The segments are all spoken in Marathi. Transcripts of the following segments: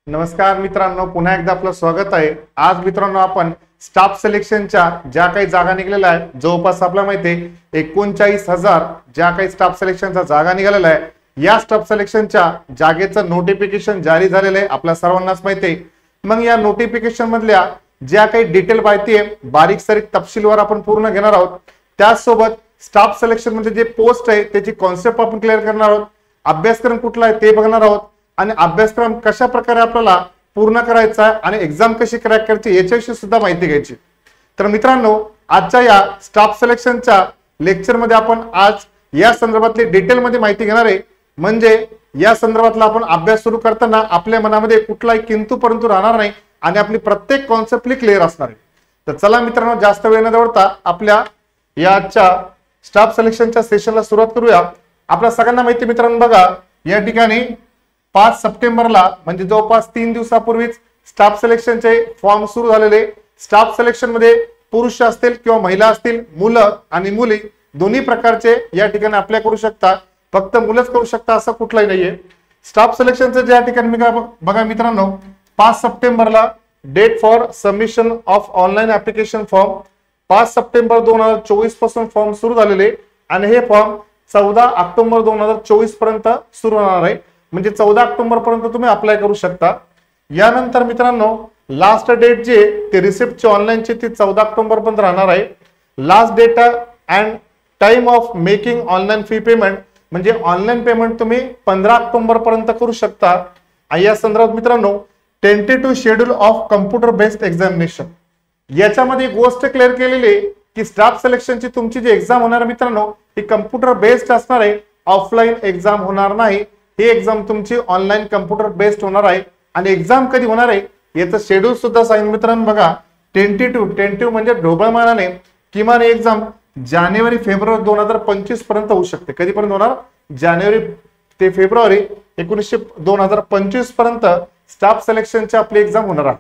नमस्कार मित्रांनो, पुन्हा एकदा आपलं स्वागत आहे। आज मित्रांनो आपण स्टाफ सिलेक्शनच्या ज्या काही जागा निघलेल्या आहेत, जवळपास आपल्याला माहिती आहे 39,000 ज्या काही स्टाफ सिलेक्शनच्या जागा निघालेल्या आहे। या स्टाफ सिलेक्शनच्या जागेचं नोटिफिकेशन जारी झालेलं आहे, आपल्या सर्वांनाच माहिती आहे। मग या नोटिफिकेशन मधल्या ज्या काही डिटेल माहिती आहे, बारीक सारीक तपशीलवार आपण पूर्ण घेणार आहोत। त्याचसोबत स्टाफ सिलेक्शन म्हणजे जे पोस्ट आहे त्याची कॉन्सेप्ट आपण क्लिअर करणार आहोत, अभ्यासक्रम कुठला आहे ते बघणार आहोत आणि अभ्यासक्रम कशा प्रकारे आपल्याला पूर्ण करायचा आणि एक्झाम कशी क्रॅक करायची याच्याविषयी सुद्धा माहिती घ्यायची। तर मित्रांनो, आजच्या या स्टाफ सिलेक्शनच्या लेक्चर मध्ये आपण आज या संदर्भातली डिटेल मध्ये माहिती घेणार आहे। म्हणजे या संदर्भातला आपण अभ्यास सुरू करताना आपल्या मनामध्ये कुठलाही किंतु परंतु राहणार नाही आणि आपली प्रत्येक कॉन्सेप्ट क्लिअर असणार आहे। तर चला मित्रांनो, जास्त वेळ न दवडता आपल्या या आजच्या स्टाफ सिलेक्शनच्या सेशनला सुरुवात करूया। आपल्या सगळ्यांना माहिती मित्रांनो, बघा या ठिकाणी 5 सप्टेंबरला म्हणजे जवळपास 3 दिवसापूर्वीच स्टाफ सिलेक्शनचे फॉर्म सुरू झालेले। स्टाफ सिलेक्शन मध्ये पुरुष असतील किंवा महिला असतील, मुलं आणि मुली दोन्ही प्रकारचे या ठिकाणी अप्लाय करू शकता, फक्त मुलंच करू शकता असं कुठलाही नाहीये। स्टाफ सिलेक्शनचं ज्या ठिकाणी बघा मित्रांनो, 5 सप्टेंबरला date for submission of online application form 5 सप्टेंबर 2024 पासून फॉर्म सुरू झालेले आणि हे फॉर्म 14 ऑक्टोबर 2024 पर्यंत सुरू होणार आहे। म्हणजे 14 ऑक्टोबर पर्यंत तुम्ही अप्लाय करू शकता। यानंतर मित्रांनो, लास्ट डेट जे ते रिसिप्टची ऑनलाईनची ती 14 ऑक्टोबर पर्यंत राहणार आहे। Last date and time of making online fee payment म्हणजे ऑनलाईन पेमेंट तुम्ही 15 ऑक्टोबर पर्यंत करू शकता। या संदर्भात मित्रांनो, tentative schedule of computer based examination याच्यामध्ये गोष्ट क्लिअर केलेली आहे की स्टाफ सिलेक्शनची तुमची जी एक्झाम होणार मित्रांनो, ती कम्प्युटर बेस्ड असणार आहे, ऑफलाईन एक्झाम होणार नाही। ही एक्झाम तुमची ऑनलाईन कम्प्युटर बेस्ड होणार आहे आणि एक्झाम कधी होणार आहे याचं शेड्यूल सुद्धा सांगितलं मित्रांनो। बघा, टेंटेटिव्ह म्हणजे ढोबळमानाने किमान एक्झाम जानेवारी फेब्रुवारी 2025 पर्यंत होऊ शकते। कधीपर्यंत होणार? जानेवारी ते फेब्रुवारी 2025 पर्यंत स्टाफ सिलेक्शनची आपली एक्झाम होणार आहे।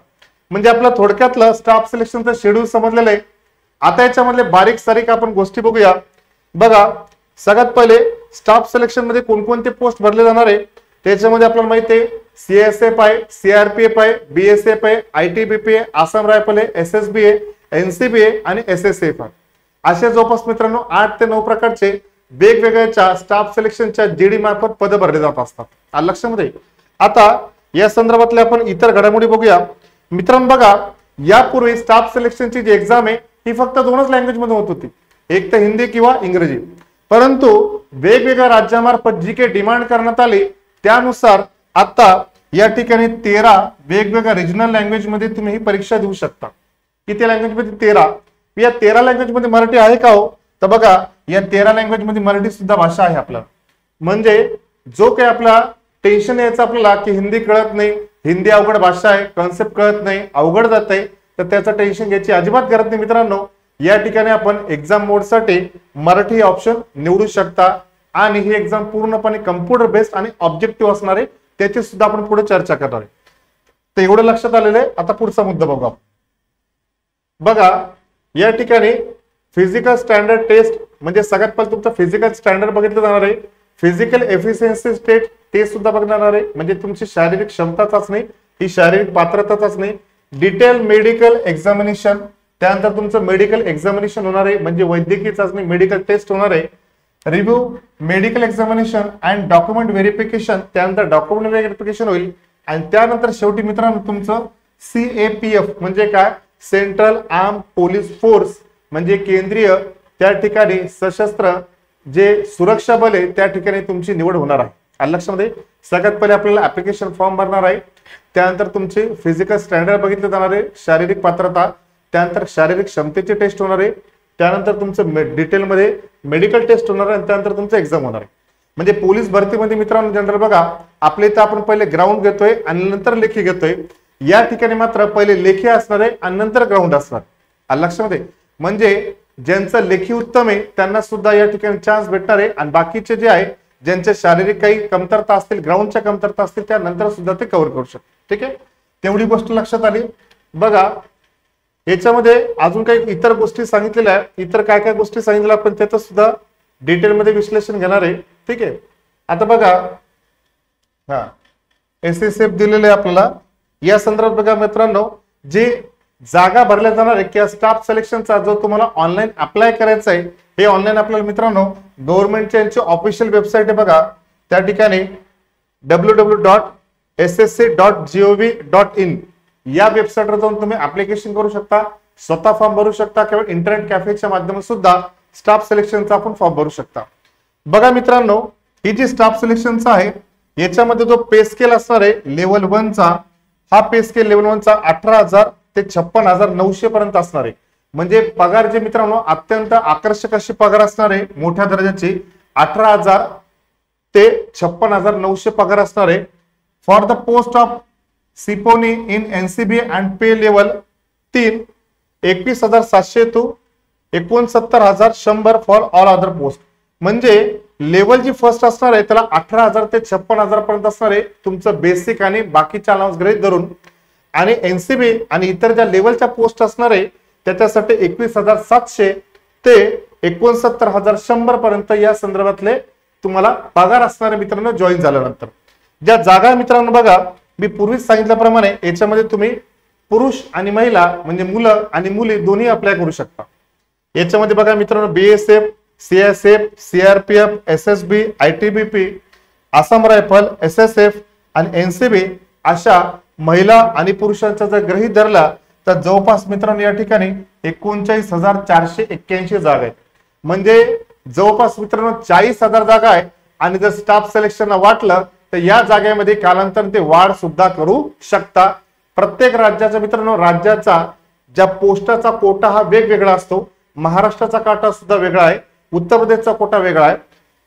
म्हणजे आपला थोडक्यातलं स्टाफ सिलेक्शनचं शेड्यूल समजलेलं आहे। आता याच्यामधले बारीक सारीक आपण गोष्टी बघूया। बघा, सगळ्यात पहिले स्टाफ सिलेक्शन मध्ये कोणकोणते पोस्ट भरले जाणार आहे त्याच्यामध्ये आपल्याला माहिती आहे सीएसएफ आहे, सीआरपीएफ आहे, बीएसएफ आहे, आयटीबीपी आहे, आसाम रायफल आहे, एसएसबी आहे, एनसीबी आहे आणि एसएसएफ आहे। अशा जवळपास मित्रांनो 8 ते 9 प्रकारचे वेगवेगळ्या स्टाफ सिलेक्शनच्या जीडी मार्फत पद भरले जात असतात। आलं लक्षामध्ये? आता या संदर्भातले आपण इतर घडामोडी बघूया मित्रांनो। बघा, यापूर्वी स्टाफ सिलेक्शनची जी एक्झाम आहे ही फक्त 2च लँग्वेज मध्ये होत होती, एक तर हिंदी किंवा इंग्रजी। परंतु वेगवेगळ्या राज्यामार्फत जी काही डिमांड करण्यात आली त्यानुसार आता या ठिकाणी 13 वेगवेगळ्या रिजनल लँग्वेज मध्ये तुम्ही ही परीक्षा देऊ शकता। किती लँग्वेज मध्ये? 13। या 13 लँग्वेज मध्ये मराठी आहे का हो? तर बघा, या 13 लँग्वेज मध्ये मराठी सुद्धा भाषा आहे आपला। म्हणजे जो काही आपला टेन्शन यायचं आपल्याला की हिंदी कळत नाही, हिंदी अवघड भाषा आहे, कॉन्सेप्ट कळत नाही, अवघड जात आहे, तर त्याचं टेन्शन घ्यायची अजिबात गरज नाही मित्रांनो। या ठिकाणी आपण एक्झाम मोड साठी मराठी ऑप्शन निवडू शकता आणि ही एक्झाम पूर्णपणे कम्प्युटर बेस्ड आणि ऑब्जेक्टिव्ह असणार आहे, त्याची सुद्धा आपण पुढे चर्चा करणार आहे। तर एवढं लक्षात आलेलं आहे। आता पुढचा मुद्दा बघू आपण। बघा, या ठिकाणी फिजिकल स्टँडर्ड टेस्ट म्हणजे सगळ्यात पहिले तुमचं फिजिकल स्टँडर्ड बघितलं जाणार आहे, फिजिकल एफिशियन्सी टेस्ट ते सुद्धा बघणार आहे, म्हणजे तुमची शारीरिक क्षमता चाचणी, ही शारीरिक पात्रता चाचणी, डिटेल मेडिकल एक्झामिनेशन, त्यानंतर तुमचं मेडिकल एक्झामिनेशन होणार आहे म्हणजे वैद्यकीय चाचणी मेडिकल टेस्ट होणार आहे, review medical examination and document verification, त्यानंतर डॉक्युमेंट व्हेरिफिकेशन होईल आणि त्यानंतर शेवटी मित्रांनो तुमचं सीएपीएफ म्हणजे काय? सेंट्रल आर्म पोलीस फोर्स म्हणजे केंद्रीय त्या ठिकाणी सशस्त्र जे सुरक्षा बल आहे त्या ठिकाणी तुमची निवड होणार आहे। लक्षामध्ये सगळ्यात पहिले आपल्याला ऍप्लिकेशन फॉर्म भरणार आहे, त्यानंतर तुमचे फिजिकल स्टँडर्ड बघितले जाणार आहे, शारीरिक पात्रता, त्यानंतर शारीरिक क्षमतेची टेस्ट होणार आहे, त्यानंतर तुमचं डिटेलमध्ये मेडिकल टेस्ट होणार आहे आणि त्यानंतर तुमचं एक्झाम होणार आहे। म्हणजे पोलीस भरतीमध्ये मित्रांनो जनरल बघा, आपले इथं आपण पहिले ग्राउंड घेतोय आणि नंतर लेखी घेतोय, या ठिकाणी मात्र पहिले लेखी असणार आहे आणि नंतर ग्राउंड असणार। लक्षामध्ये? म्हणजे ज्यांचं लेखी उत्तम आहे त्यांना सुद्धा या ठिकाणी चान्स भेटणार आहे आणि बाकीचे जे आहे ज्यांच्या शारीरिक काही कमतरता असतील, ग्राउंडच्या कमतरता असतील, त्यानंतर सुद्धा ते कव्हर करू शकतात। ठीक आहे, तेवढी गोष्ट लक्षात आली। बघा, याच्यामध्ये अजून काही इतर गोष्टी सांगितलेल्या आहेत, इतर काय काय गोष्टी सांगितल्या आपण त्याचं सुद्धा डिटेलमध्ये विश्लेषण घेणार आहे। ठीक आहे, आता बघा, एसएसएफ दिलेले आपल्याला या संदर्भात बघा मित्रांनो, जे जागा भरल्या जाणार आहे किंवा स्टाफ सिलेक्शनचा जो तुम्हाला ऑनलाईन अप्लाय करायचा आहे, हे ऑनलाईन आपल्याला मित्रांनो गव्हर्नमेंटच्या यांची ऑफिशियल वेबसाईट आहे बघा, त्या ठिकाणी www.ssc.gov.in या वेबसाईटवर जाऊन तुम्ही ऍप्लिकेशन करू शकता, स्वतः फॉर्म भरू शकता किंवा इंटरनेट कॅफेच्या माध्यमातून सुद्धा स्टाफ सिलेक्शनचा आपण फॉर्म भरू शकता। बघा मित्रांनो, ही जी स्टाफ सिलेक्शनचा आहे याच्यामध्ये जो पे स्केल असणार आहे लेवल 1 चा, हा पे स्केल लेवल 1 चा 18,000 ते 56,900 पर्यंत असणार आहे। म्हणजे पगार जे मित्रांनो अत्यंत आकर्षक अशी पगार असणार आहे, मोठ्या दर्जाची 18,000 ते 56,900 पगार असणार आहे। फॉर द पोस्ट ऑफ सिपोनी in NCB and pay level 3 21,700 to 69,100 for all other post. म्हणजे लेवल जी फर्स्ट असणार आहे त्याला 18,000 ते 56,000 पर्यंत असणार आहे तुमचं बेसिक आणि बाकीच्या अलाउन्स गृहीत धरून, आणि एनसीबी आणि इतर ज्या लेवलच्या पोस्ट असणार आहे त्याच्यासाठी 21,700 ते 69,100 पर्यंत या संदर्भातले तुम्हाला पगार असणारे मित्रांनो जॉईन झाल्यानंतर। ज्या जागा मित्रांनो बघा, मी पूर्वीच सांगितल्याप्रमाणे याच्यामध्ये तुम्ही पुरुष आणि महिला म्हणजे मुलं आणि मुली दोन्ही अप्लाय करू शकता। याच्यामध्ये बघा मित्रांनो BSF, CSF, CRPF, SSB, ITBP, Assam rifle, SSF आणि एनसीबी अशा महिला आणि पुरुषांचा जर गृहीत धरला तर जवळपास मित्रांनो या ठिकाणी 39,481 जागा आहेत। म्हणजे जवळपास मित्रांनो 40,000 जागा आहे, आणि जर स्टाफ सिलेक्शन वाटलं तर या जागेमध्ये कालांतराने ते वाढ सुद्धा करू शकता। प्रत्येक राज्याचा मित्रांनो राज्याचा ज्या पोस्टाचा कोटा हा वेगवेगळा असतो, महाराष्ट्राचा कोटा सुद्धा वेगळा आहे, उत्तर प्रदेशचा कोटा वेगळा आहे।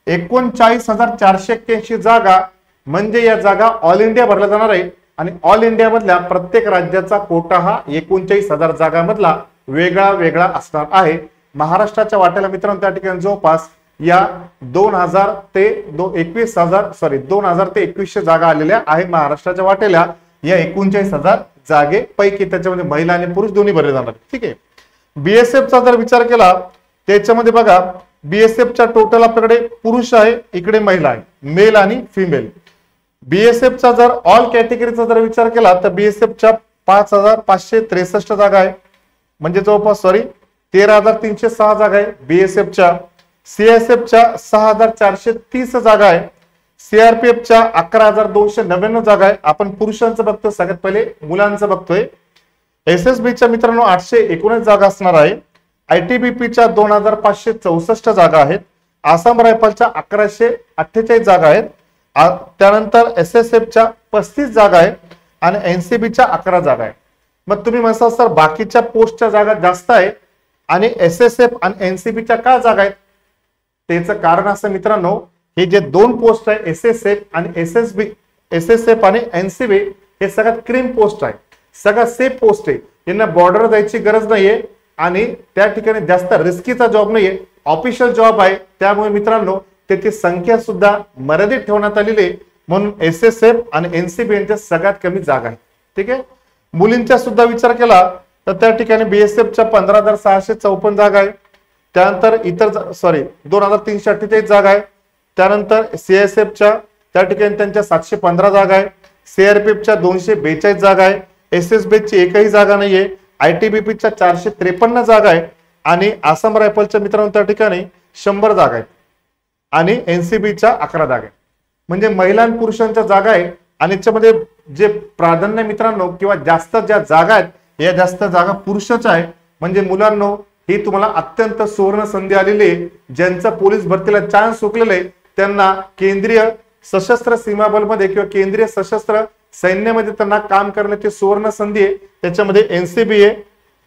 39,481 जागा म्हणजे या जागा ऑल इंडिया भरल्या जाणार आहे, आणि ऑल इंडिया मधल्या प्रत्येक राज्याचा कोटा हा 39,000 जागांमधला वेगळा वेगळा असणार आहे। महाराष्ट्राच्या वाट्याला मित्रांनो त्या ठिकाणी जवळपास या 2,000 ते 2100 जागा आलेल्या आहे महाराष्ट्राच्या वाट्याला या 39,000 जागेपैकी। त्याच्यामध्ये महिला आणि पुरुष दोन्ही भरले जाणार, ठीक आहे। बीएसएफचा जर विचार केला त्याच्यामध्ये बघा, बीएसएफच्या टोटल आपल्याकडे पुरुष आहे, इकडे महिला आहे, मेल आणि फिमेल। बीएसएफचा जर ऑल कॅटेगरीचा जर विचार केला तर बीएसएफच्या 5,563 जागा आहे, म्हणजे जवळपास 13,306 जागा आहे बीएसएफच्या। सीएसएफच्या 6,430 जागा आहे, सीआरपीएफच्या 11,299 जागा आहे। आपण पुरुषांचं बघतोय, सगळ्यात पहिले मुलांचं बघतोय। एसएसबीच्या मित्रांनो 819 जागा असणार आहे, आयटीबीपीच्या 2,564 जागा आहेत, आसाम रायफलच्या 1,148 जागा आहेत, त्यानंतर एसएसएफच्या 35 जागा आहेत आणि एनसीबीच्या 11 जागा आहेत। मग तुम्ही म्हणता सर बाकीच्या पोस्टच्या जागा जास्त आहेत आणि एसएसएफ आणि एनसीबीच्या का जागा आहेत? त्याचं कारण असं मित्रांनो, हे जे दोन पोस्ट आहे एसएसएफ आणि एसएसएफ आणि एनसीबी हे सगळ्यात क्रीम पोस्ट आहे, सगळ्यात सेफ पोस्ट आहे। यांना बॉर्डर जायची गरज नाहीये आणि त्या ठिकाणी जास्त रिस्कीचा जॉब नाहीये, ऑफिशियल जॉब आहे। त्यामुळे मित्रांनो त्याची संख्या सुद्धा मर्यादित ठेवण्यात आलेली आहे, म्हणून एसएसएफ आणि एनसीबी यांच्या सगळ्यात कमी जागा आहे, ठीक आहे। मुलींचा सुद्धा विचार केला तर त्या ठिकाणी बीएसएफच्या 15,654 जागा आहे, त्यानंतर इतर 2,348 जागा आहे, त्यानंतर सीएसएफच्या त्या ठिकाणी त्यांच्या 715 जागा आहे, सीआरपीएफच्या 242 जागा आहे, एसएसबीची एकही जागा नाहीये, आयटीबीपीच्या 453 जागा आहे आणि आसाम रायफलच्या मित्रांनो त्या ठिकाणी 100 जागा आहेत आणि एनसीबीच्या 11 जागा आहेत। म्हणजे महिला आणि पुरुषांच्या जागा आहे आणि याच्यामध्ये जे प्राधान्य मित्रांनो किंवा जास्त ज्या जागा आहेत या जास्त जागा पुरुषाच्या आहे। म्हणजे मुलांनो ही तुम्हाला अत्यंत सुवर्ण संधी आलेली आहे, ज्यांचा पोलीस भरतीला चान्स चुकलेला आहे त्यांना केंद्रीय सशस्त्र सीमा बलमध्ये किंवा केंद्रीय सशस्त्र सैन्यामध्ये त्यांना काम करण्याची सुवर्ण संधी आहे। त्याच्यामध्ये एनसीबी आहे,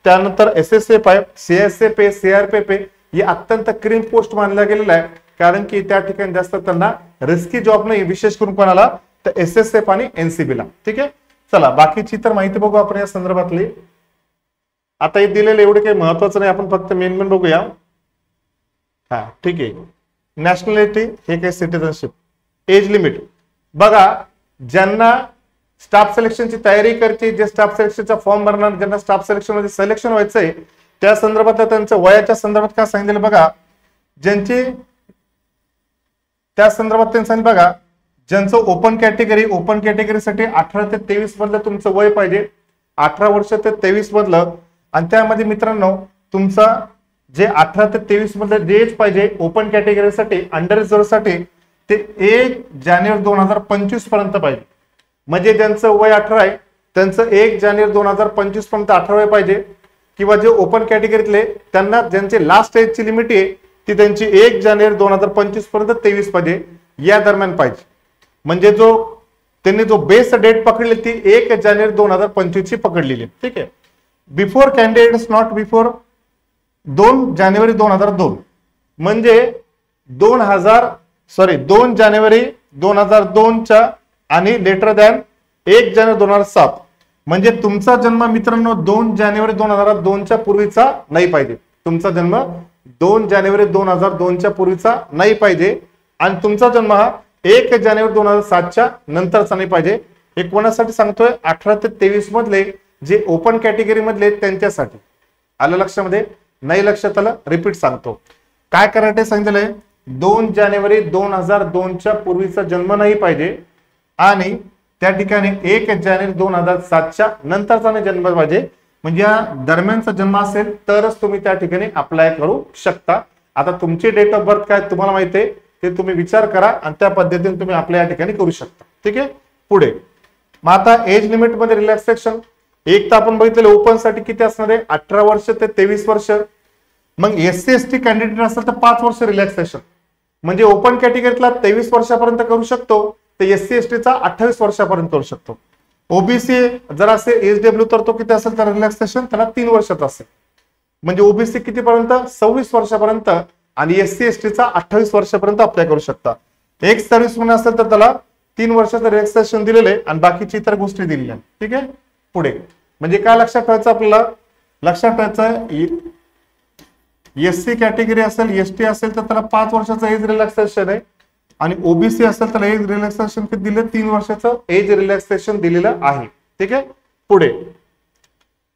त्यानंतर एसएसएफ आहे, सीएसएफ आहे, सीआरपीएफ आहे, हे अत्यंत क्रीम पोस्ट मानला गेलेला आहे, कारण की त्या ठिकाणी जास्त त्यांना रिस्की जॉब नाही, विशेष करून कोणाला तर एसएसएफ आणि एनसीबीला, ठीक आहे। चला बाकीची तर माहिती बघू आपण या संदर्भातली। आता हे दिलेलं एवढे काही महत्वाचं नाही, आपण फक्त मेन बघूया। हा ठीक आहे, नॅशनॅलिटी हे काही सिटीजनशिप, एज लिमिट बघा, ज्यांना स्टाफ सिलेक्शनची तयारी करते, जे स्टाफ सिलेक्शनचा फॉर्म भरणार, ज्यांना स्टाफ सिलेक्शन मध्ये सिलेक्शन व्हायचंय त्या संदर्भात त्यांच्या वयाच्या संदर्भात काय सांगितलेलं बघा, ज्यांची त्या संदर्भात त्यांनी सांगितलं बघा, ज्यांचं ओपन कॅटेगरीसाठी 18 ते 23 मधलं तुमचं वय पाहिजे, 18 वर्ष ते 23 मधलं. आणि त्यामध्ये मित्रांनो तुमचा जे 18 ते 23 मधलं जे एज पाहिजे ओपन कॅटेगरीसाठी अंडर रिझर्व्ह साठी ते 1 जानेवारी 2025 पर्यंत पाहिजे. म्हणजे ज्यांचं वय 18 आहे त्यांचं 1 जानेवारी 2025 पर्यंत 18 वय पाहिजे. किंवा जे ओपन कॅटेगरीतले त्यांना ज्यांची लास्ट एजची लिमिट आहे ती त्यांची 1 जानेवारी 2025 पर्यंत 23 पाहिजे, या दरम्यान पाहिजे. म्हणजे त्यांनी जो बेस डेट पकडली ती 1 जानेवारी 2025 ची पकडलेली. ठीक आहे. बिफोर कॅन्डिडेट्स नॉट बिफोर 2 जानेवारी 2002 म्हणजे 2 जानेवारी 2002 च्या आणि लेटर दॅन 1 जानेवारी 2007 म्हणजे तुमचा जन्म मित्रांनो 2 जानेवारी 2002 च्या पूर्वीचा नाही पाहिजे. तुमचा जन्म 2 जानेवारी 2002 च्या पूर्वीचा नाही पाहिजे आणि तुमचा जन्म हा 1 जानेवारी 2007 च्या नंतरचा नाही पाहिजे. हे कोणासाठी सांगतोय? 18 ते 23 मधले जे ओपन कॅटेगरी मधले त्यांच्यासाठी. आलं लक्षामध्ये? नाही लक्षात आलं? रिपीट सांगतो. काय करायचं सांगितलंय? 2 जानेवारी 2002 च्या पूर्वीचा जन्म नाही पाहिजे आणि त्या ठिकाणी 1 जानेवारी 2007 च्या नंतरचा जन्म पाहिजे. म्हणजे या दरम्यानचा जन्म असेल तरच तुम्ही त्या ठिकाणी अप्लाय करू शकता. आता तुमची डेट ऑफ बर्थ काय तुम्हाला माहिती आहे ते तुम्ही विचार करा आणि त्या पद्धतीने तुम्ही आपल्या या ठिकाणी करू शकता. ठीक आहे. पुढे मग आता एज लिमिट मध्ये रिलॅक्सेशन एक तर आपण बघितलेलं ओपन साठी किती असणार आहे? 18 वर्ष ते 23 वर्ष. मग SC ST कॅन्डिडेट असेल तर 5 वर्ष रिलॅक्सेशन. म्हणजे ओपन कॅटेगरीतला 23 वर्षापर्यंत करू शकतो तर SC ST चा 28 वर्षापर्यंत करू शकतो. ओबीसी जर असेल SW तर तो किती असेल तर रिलॅक्सेशन त्याला 3 वर्षात असेल. म्हणजे ओबीसी किती पर्यंत? 26 वर्षापर्यंत आणि SC ST चा 28 वर्षापर्यंत अप्लाय करू शकता. एक सर्व्हिस म्हणून असेल तर त्याला 3 वर्षाचं रिलॅक्सेशन दिलेलं आहे आणि बाकीची इतर गोष्टी दिलेल्या. ठीक आहे. पुढे म्हणजे काय लक्षात ठेवायचं आपल्याला? लक्षात ठेवायचं SC कॅटेगरी असेल ST असेल तर त्याला 5 वर्षाचं एज रिलॅक्सेशन आहे आणि ओबीसी असेल तर एज रिलॅक्सेशन किती दिले? 3 वर्षाचं एज रिलॅक्सेशन दिलेलं आहे. ठीक आहे. पुढे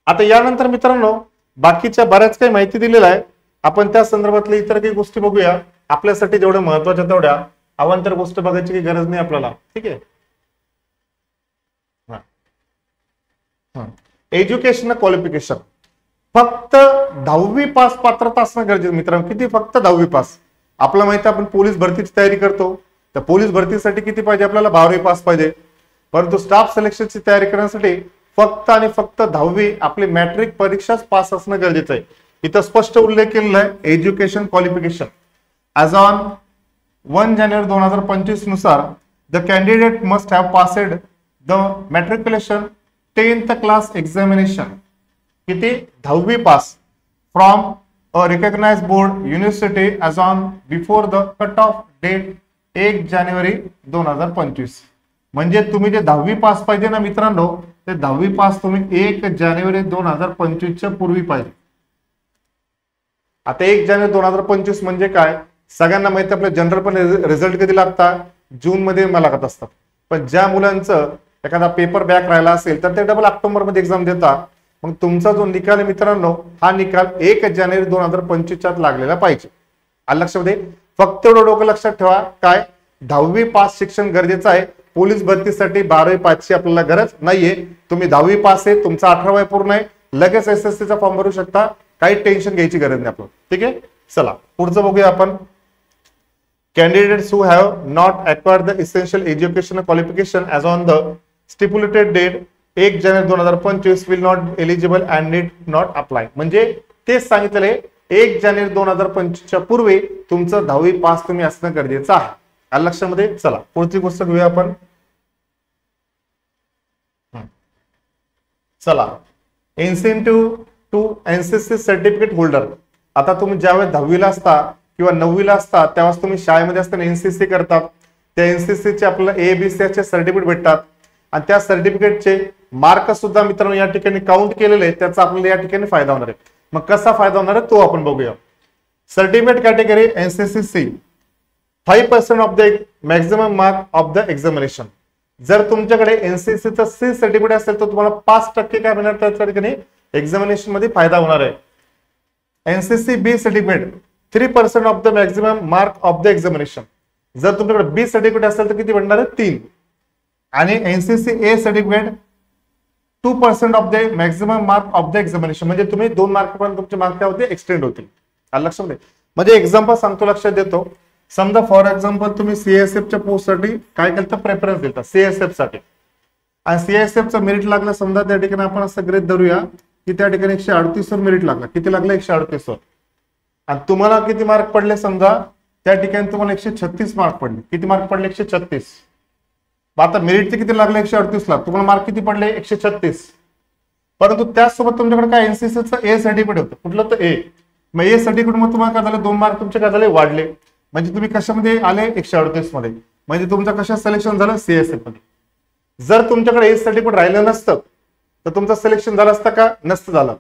आता यानंतर मित्रांनो बाकीच्या बऱ्याच काही माहिती दिलेल्या आहे. आपण त्या संदर्भातल्या इतर काही गोष्टी बघूया. आपल्यासाठी जेवढ्या महत्वाच्या तेवढ्या अवांतर गोष्ट बघायची काही गरज नाही आपल्याला. ठीक आहे. एज्युकेशन क्वालिफिकेशन फक्त 10वी पास पात्रता असणं गरजेचं मित्रांनो. किती? फक्त 10वी पास. आपल्याला माहिती आपण पोलीस भरतीची तयारी करतो तर पोलीस भरतीसाठी किती पाहिजे आपल्याला? 12वी पास पाहिजे. परंतु स्टाफ सिलेक्शनची तयारी करण्यासाठी फक्त आणि फक्त 10वी आपली मॅट्रिक परीक्षाच पास असणं गरजेचं आहे. इथं स्पष्ट उल्लेख केलेला आहे एज्युकेशन क्वालिफिकेशन. ॲज ऑन 1 जानेवारी 2025 नुसार the candidate must have passed the matriculation 10th class examination. किती? 10वी pass from a recognized board university as on before the cut off date 1 जानेवारी 2025. म्हणजे तुम्ही जे 10वी पास पाहिजे ना मित्रांनो ते 10वी पास तुम्ही 1 जानेवारी 2025 च्या पूर्वी पाहिजे. आता 1 जानेवारी 2025 म्हणजे काय? सगळ्यांना माहिती आपल्या जनरल पण रिझल्ट कधी लागतात? जून मध्ये लागत असतात. पण ज्या मुलांचं एखादा पेपर बॅक राहिला असेल तर ते डबल ऑक्टोबर मध्ये एक्झाम देतात. मग तुमचा जो निकाल आहे मित्रांनो हा निकाल 1 जानेवारी 2025 च्यात लागलेला पाहिजे. आलं लक्षामध्ये? फक्त एवढं डोकं लक्षात ठेवा काय? 10वी पास शिक्षण गरजेचं आहे. पोलीस भरतीसाठी 12वी पासची आपल्याला गरज नाहीये. तुम्ही 10वी पास आहे, तुमचा 18 वय पूर्ण आहे, लगेच SSC चा फॉर्म भरू शकता. काही टेन्शन घ्यायची गरज नाही आपल्याला. ठीक आहे. चला पुढचं बघूया आपण. Candidates who have not acquired the essential educational qualification as on the stipulated date 1 जानेवारी 2025 will not eligible and need not apply. म्हणजे तेच सांगितलेले 1 जानेवारी 2025 च्या पूर्वी तुमचं 10वी पास तुम्ही असणं गरजेचं आहे. आलं लक्षामध्ये? चला पुढची गोष्ट घेऊया आपण. चला incentive to NCC certificate holder. आता तुम्ही ज्यावेळेस 10वीला असता किंवा 9वीला असता त्यावेळेस तुम्ही शाळेमध्ये असताना NCC करतात. त्या NCC चे आपल्याला ABCS चे सर्टिफिकेट भेटतात आणि त्या सर्टिफिकेटचे मार्क सुद्धा मित्रांनो या ठिकाणी काउंट केलेले आहेत. त्याचा आपल्याला या ठिकाणी फायदा होणार आहे. मग कसा फायदा होणार आहे तो आपण बघूया. Certificate category NCC C 5% of the maximum mark of the examination. जर तुमच्याकडे NCC चं C सर्टिफिकेट असेल तर तुम्हाला 5% काय मिळणार त्या ठिकाणी एक्झामिनेशन मध्ये फायदा होणार आहे. NCC B certificate 3% of the maximum mark of the examination. जर तुमच्याकडे बी सर्टिफिकेट असेल तर किती भेटणार आहे 3. आणि NCC A certificate 2% of the maximum mark of the examination, म्हणजे तुम्ही 2 मार्क पर्यंत तुमचे मार्क त्यामध्ये एक्सटेंड होतील. लक्षात म्हणजे एक्झाम्पल सांगतो, लक्षात देतो. समजा फॉर एक्झाम्पल तुम्ही सीएसएफच्या पोस्टसाठी काय केलं तर प्रेफरन्स देता सीएसएफ साठी, आणि सीएसएफचं मेरिट लागलं समजा त्या ठिकाणी आपण असं गृहीत धरूया की त्या ठिकाणी 138 वर मेरिट लागला. किती लागलं 138 वर. आणि तुम्हाला किती मार्क पडले समजा त्या ठिकाणी तुम्हाला 136 मार्क पडले. किती मार्क पडले 136. आता मेरिट किती लागलं 138 ला, तुम्हाला मार्क किती पडले 136. परंतु त्याचसोबत तुमच्याकडे काय एनसीसीचं ए सर्टिफिकेट होतं. कुठलं तर ए. मग ए सर्टिफिकेट मध्ये तुम्हाला काय झालं 2 मार्क तुमचे काय झाले वाढले. म्हणजे तुम्ही कशामध्ये आले 138 मध्ये. म्हणजे तुमचं कशा सिलेक्शन झालं सीएसएफ मध्ये. जर तुमच्याकडे ए सर्टिफिकेट राहिलं नसतं तर तुमचं सिलेक्शन झालं असतं का नसतं झालं.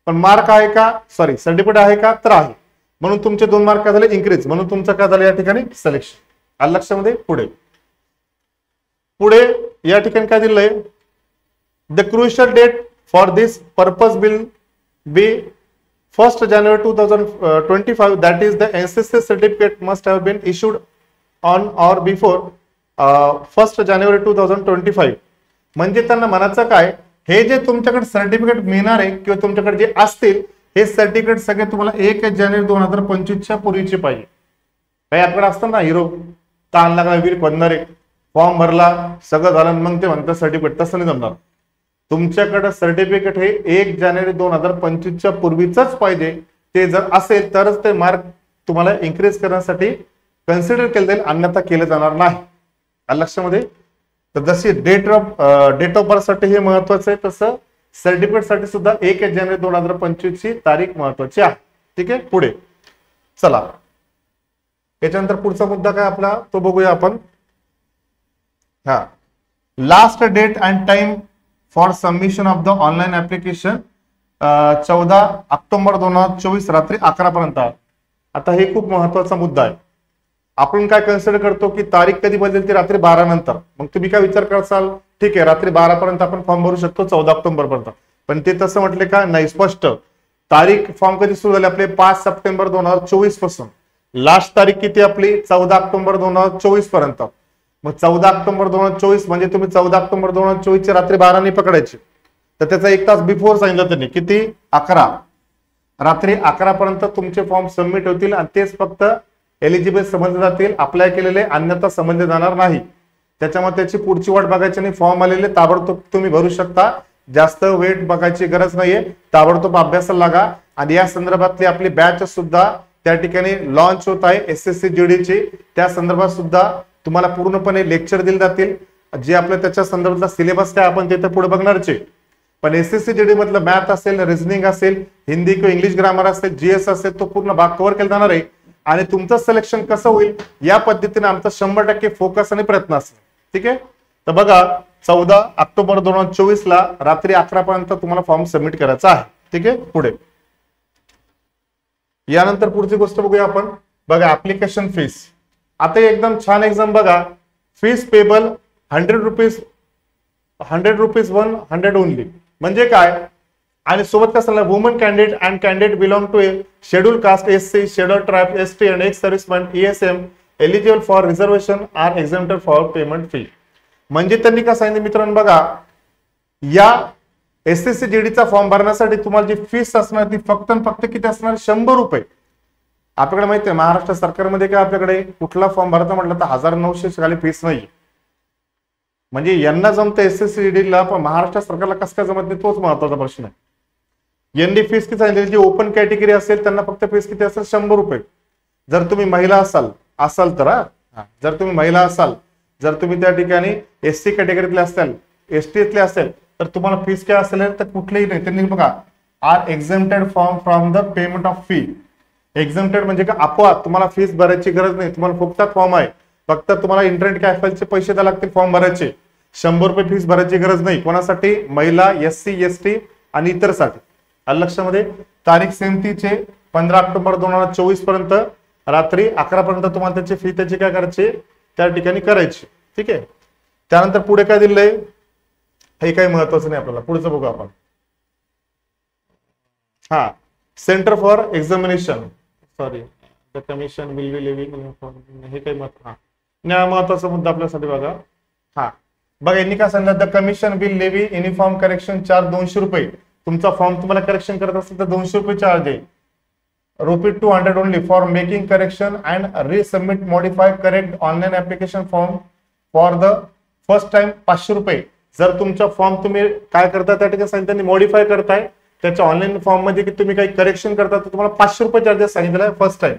पण मार्क आहे का सॉरी सर्टिफिकेट आहे का तर आहे, म्हणून तुमचे 2 मार्क काय झाले इन्क्रीज, म्हणून तुमचं काय झालं या ठिकाणी सिलेक्शन. आलं लक्षामध्ये. पुढे या ठिकाणी काय दिलंय, the crucial date for this purpose will be 1st January 2025, that is the NCC certificate must have been issued on or before 1st January 2025. म्हणजे त्यांना म्हणायचं काय, हे जे तुमच्याकडे सर्टिफिकेट मिळणार आहे किंवा तुमच्याकडे जे असतील हे सर्टिफिकेट सगळे तुम्हाला 1 जानेवारी 2025च्या पूर्वीचे पाहिजे. काही आपल्याकडे असतं ना हिरो ताण लागला वीर बनणारे, फॉर्म भरला सगळं झालं मग ते म्हणतात सर्टिफिकेट, तसं नाही जमणार. तुमच्याकडे सर्टिफिकेट हे 1 जानेवारी 2025च्या पूर्वीच पाहिजे. ते जर असेल तरच ते मार्क तुम्हाला इन्क्रीज करण्यासाठी कन्सिडर केलं जाईल, अन्यथा केलं जाणार नाही. लक्षामध्ये. तर जशी डेट ऑफ बर्थ साठी हे महत्वाचं आहे तसं सर्टिफिकेट साठी सुद्धा 1 जानेवारी 2025 ची तारीख महत्वाची आहे. ठीक आहे. पुढे चला, याच्यानंतर पुढचा मुद्दा काय आपला तो बघूया आपण. हा, last date and time for submission of the online application 14 ऑक्टोबर 2024 रात्री 11 पर्यंत. आता हे खूप महत्वाचा मुद्दा आहे. आपण काय कन्सिडर करतो की तारीख कधी बदलेल ती रात्री 12 नंतर. मग तुम्ही काय विचार करसाल, ठीक आहे रात्री 12 पर्यंत आपण फॉर्म भरू शकतो 14 ऑक्टोबर पर्यंत. पण ते तसं म्हटले का नाही, स्पष्ट तारीख फॉर्म कधी सुरू झाली आपले 5 सप्टेंबर 2024 पासून. लास्ट तारीख किती आपली 14 ऑक्टोबर 2024 पर्यंत. मग 14 ऑक्टोबर 2024 म्हणजे तुम्ही 14 ऑक्टोबर 2024 ची रात्री 12 पकडायची. तर त्याचा 1 तास बिफोर सांगितलं त्यांनी किती 11 रात्री 11 पर्यंत तुमचे फॉर्म सबमिट होतील आणि तेच फक्त एलिजिबल समजले जातील. अप्लाय केलेले अन्यथा समजले जाणार नाही. त्याच्यामुळे त्याची पुढची वाट बघायची नाही. फॉर्म आलेले ताबडतोब तुम्ही भरू शकता. जास्त वेट बघायची गरज नाहीये. ताबडतोब अभ्यासाला लागा. आणि या संदर्भातली आपली बॅच सुद्धा त्या ठिकाणी लॉन्च होत आहे एसएससी जीडी ची. त्या संदर्भात सुद्धा तुम्हाला पूर्णपणे लेक्चर दिले जातील. जे आपल्या त्याच्या संदर्भातला सिलेबस काय आपण तिथे पुढे बघणारचे. पण एसएससी जीडी मधलं मॅथ असेल, रिझनिंग असेल, हिंदी किंवा इंग्लिश ग्रामर असेल, जीएस असेल, तो पूर्ण भाग कव्हर केला जाणार आहे. आणि तुमचं सिलेक्शन कसं होईल या पद्धतीने आमचा 100% फोकस आणि प्रयत्न असेल. ठीक आहे. तर बघा 14 ऑक्टोबर 2024 ला रात्री 11 पर्यंत तुम्हाला फॉर्म सबमिट करायचा आहे. ठीक आहे. पुढे यानंतर पुढची गोष्ट बघूया आपण. बघा ऍप्लिकेशन फीस. आता एकदम छान एक्झाम बघा. Fees payable 100 rupees 100 only. म्हणजे काय, आणि सोबत कसं woman candidate and candidate belong to a schedule caste SC schedule tribe ST and ex serviceman ESM eligible for reservation are exempted for payment fee. म्हणजे त्यांनी काय सांगितलं मित्रांनो, बघा या एसएससी जीडीचा फॉर्म भरण्यासाठी तुम्हाला जी फीस असणार ती फक्त किती असणार 100 रुपये. आपल्याकडे माहिती आहे महाराष्ट्र सरकारमध्ये काय आपल्याकडे कुठला फॉर्म भरायचा म्हटलं तर 1900 खाली फीस नाही. म्हणजे यांना जमतं एसएससी जीडीला, पण महाराष्ट्र सरकारला कसं काय जमत नाही तोच महत्वाचा प्रश्न आहे. यांनी फीस किती सांगितली, जी ओपन कॅटेगरी असेल त्यांना फक्त फीस किती असेल 100 रुपये. जर तुम्ही महिला असाल तर जर तुम्ही महिला असाल, जर तुम्ही त्या ठिकाणी एससी कॅटेगरीतले असाल, एसटीतले असेल तर तुम्हाला फीस काय असेल तर कुठलेही नाही. त्यांनी बघा are exempted from the payment of fee. Exempted म्हणजे का आपोआप तुम्हाला फीस भरायची गरज नाही. तुम्हाला फुकटात फॉर्म आहे. फक्त तुम्हाला इंटरनेट कॅफेचे पैसे द्यावे लागतील फॉर्म भरायचे. 100 रुपये फीस भरायची गरज नाही. कोणासाठी, महिला, एससी एसटी आणि इतर साठी. लक्षामध्ये तारीख सेम तीच आहे 15 ऑक्टोबर 2024 पर्यंत रात्री 11 पर्यंत तुम्हाला त्याची फी त्याची काय करायची त्या ठिकाणी करायची. ठीक आहे. त्यानंतर पुढे काय दिलंय हे काही महत्वाचं नाही आपल्याला. पुढचं बघू आपण. हा, centre for examination sorry the commission will be living हे काही मत. हा, महत्वाचा मुद्दा आपल्यासाठी बघा. हा बघा, यांनी काय सांगितलं, the commission will levy uniform correction charge 200 रुपये. तुमचा फॉर्म तुम्हाला करेक्शन करत असेल तर 200 रुपये चार्ज आहे. ₹200 only for making correction and resubmit modify correct online application form for the first time 500 रुपये. जर तुमचा फॉर्म तुम्ही काय करता त्या ठिकाणी सांगितलं मॉडिफाय करताय त्याच्या ऑनलाईन फॉर्म मध्ये की तुम्ही काही करेक्शन करता तर तुम्हाला 500 रुपये चार्जेस सांगितलेला आहे फर्स्ट टाइम.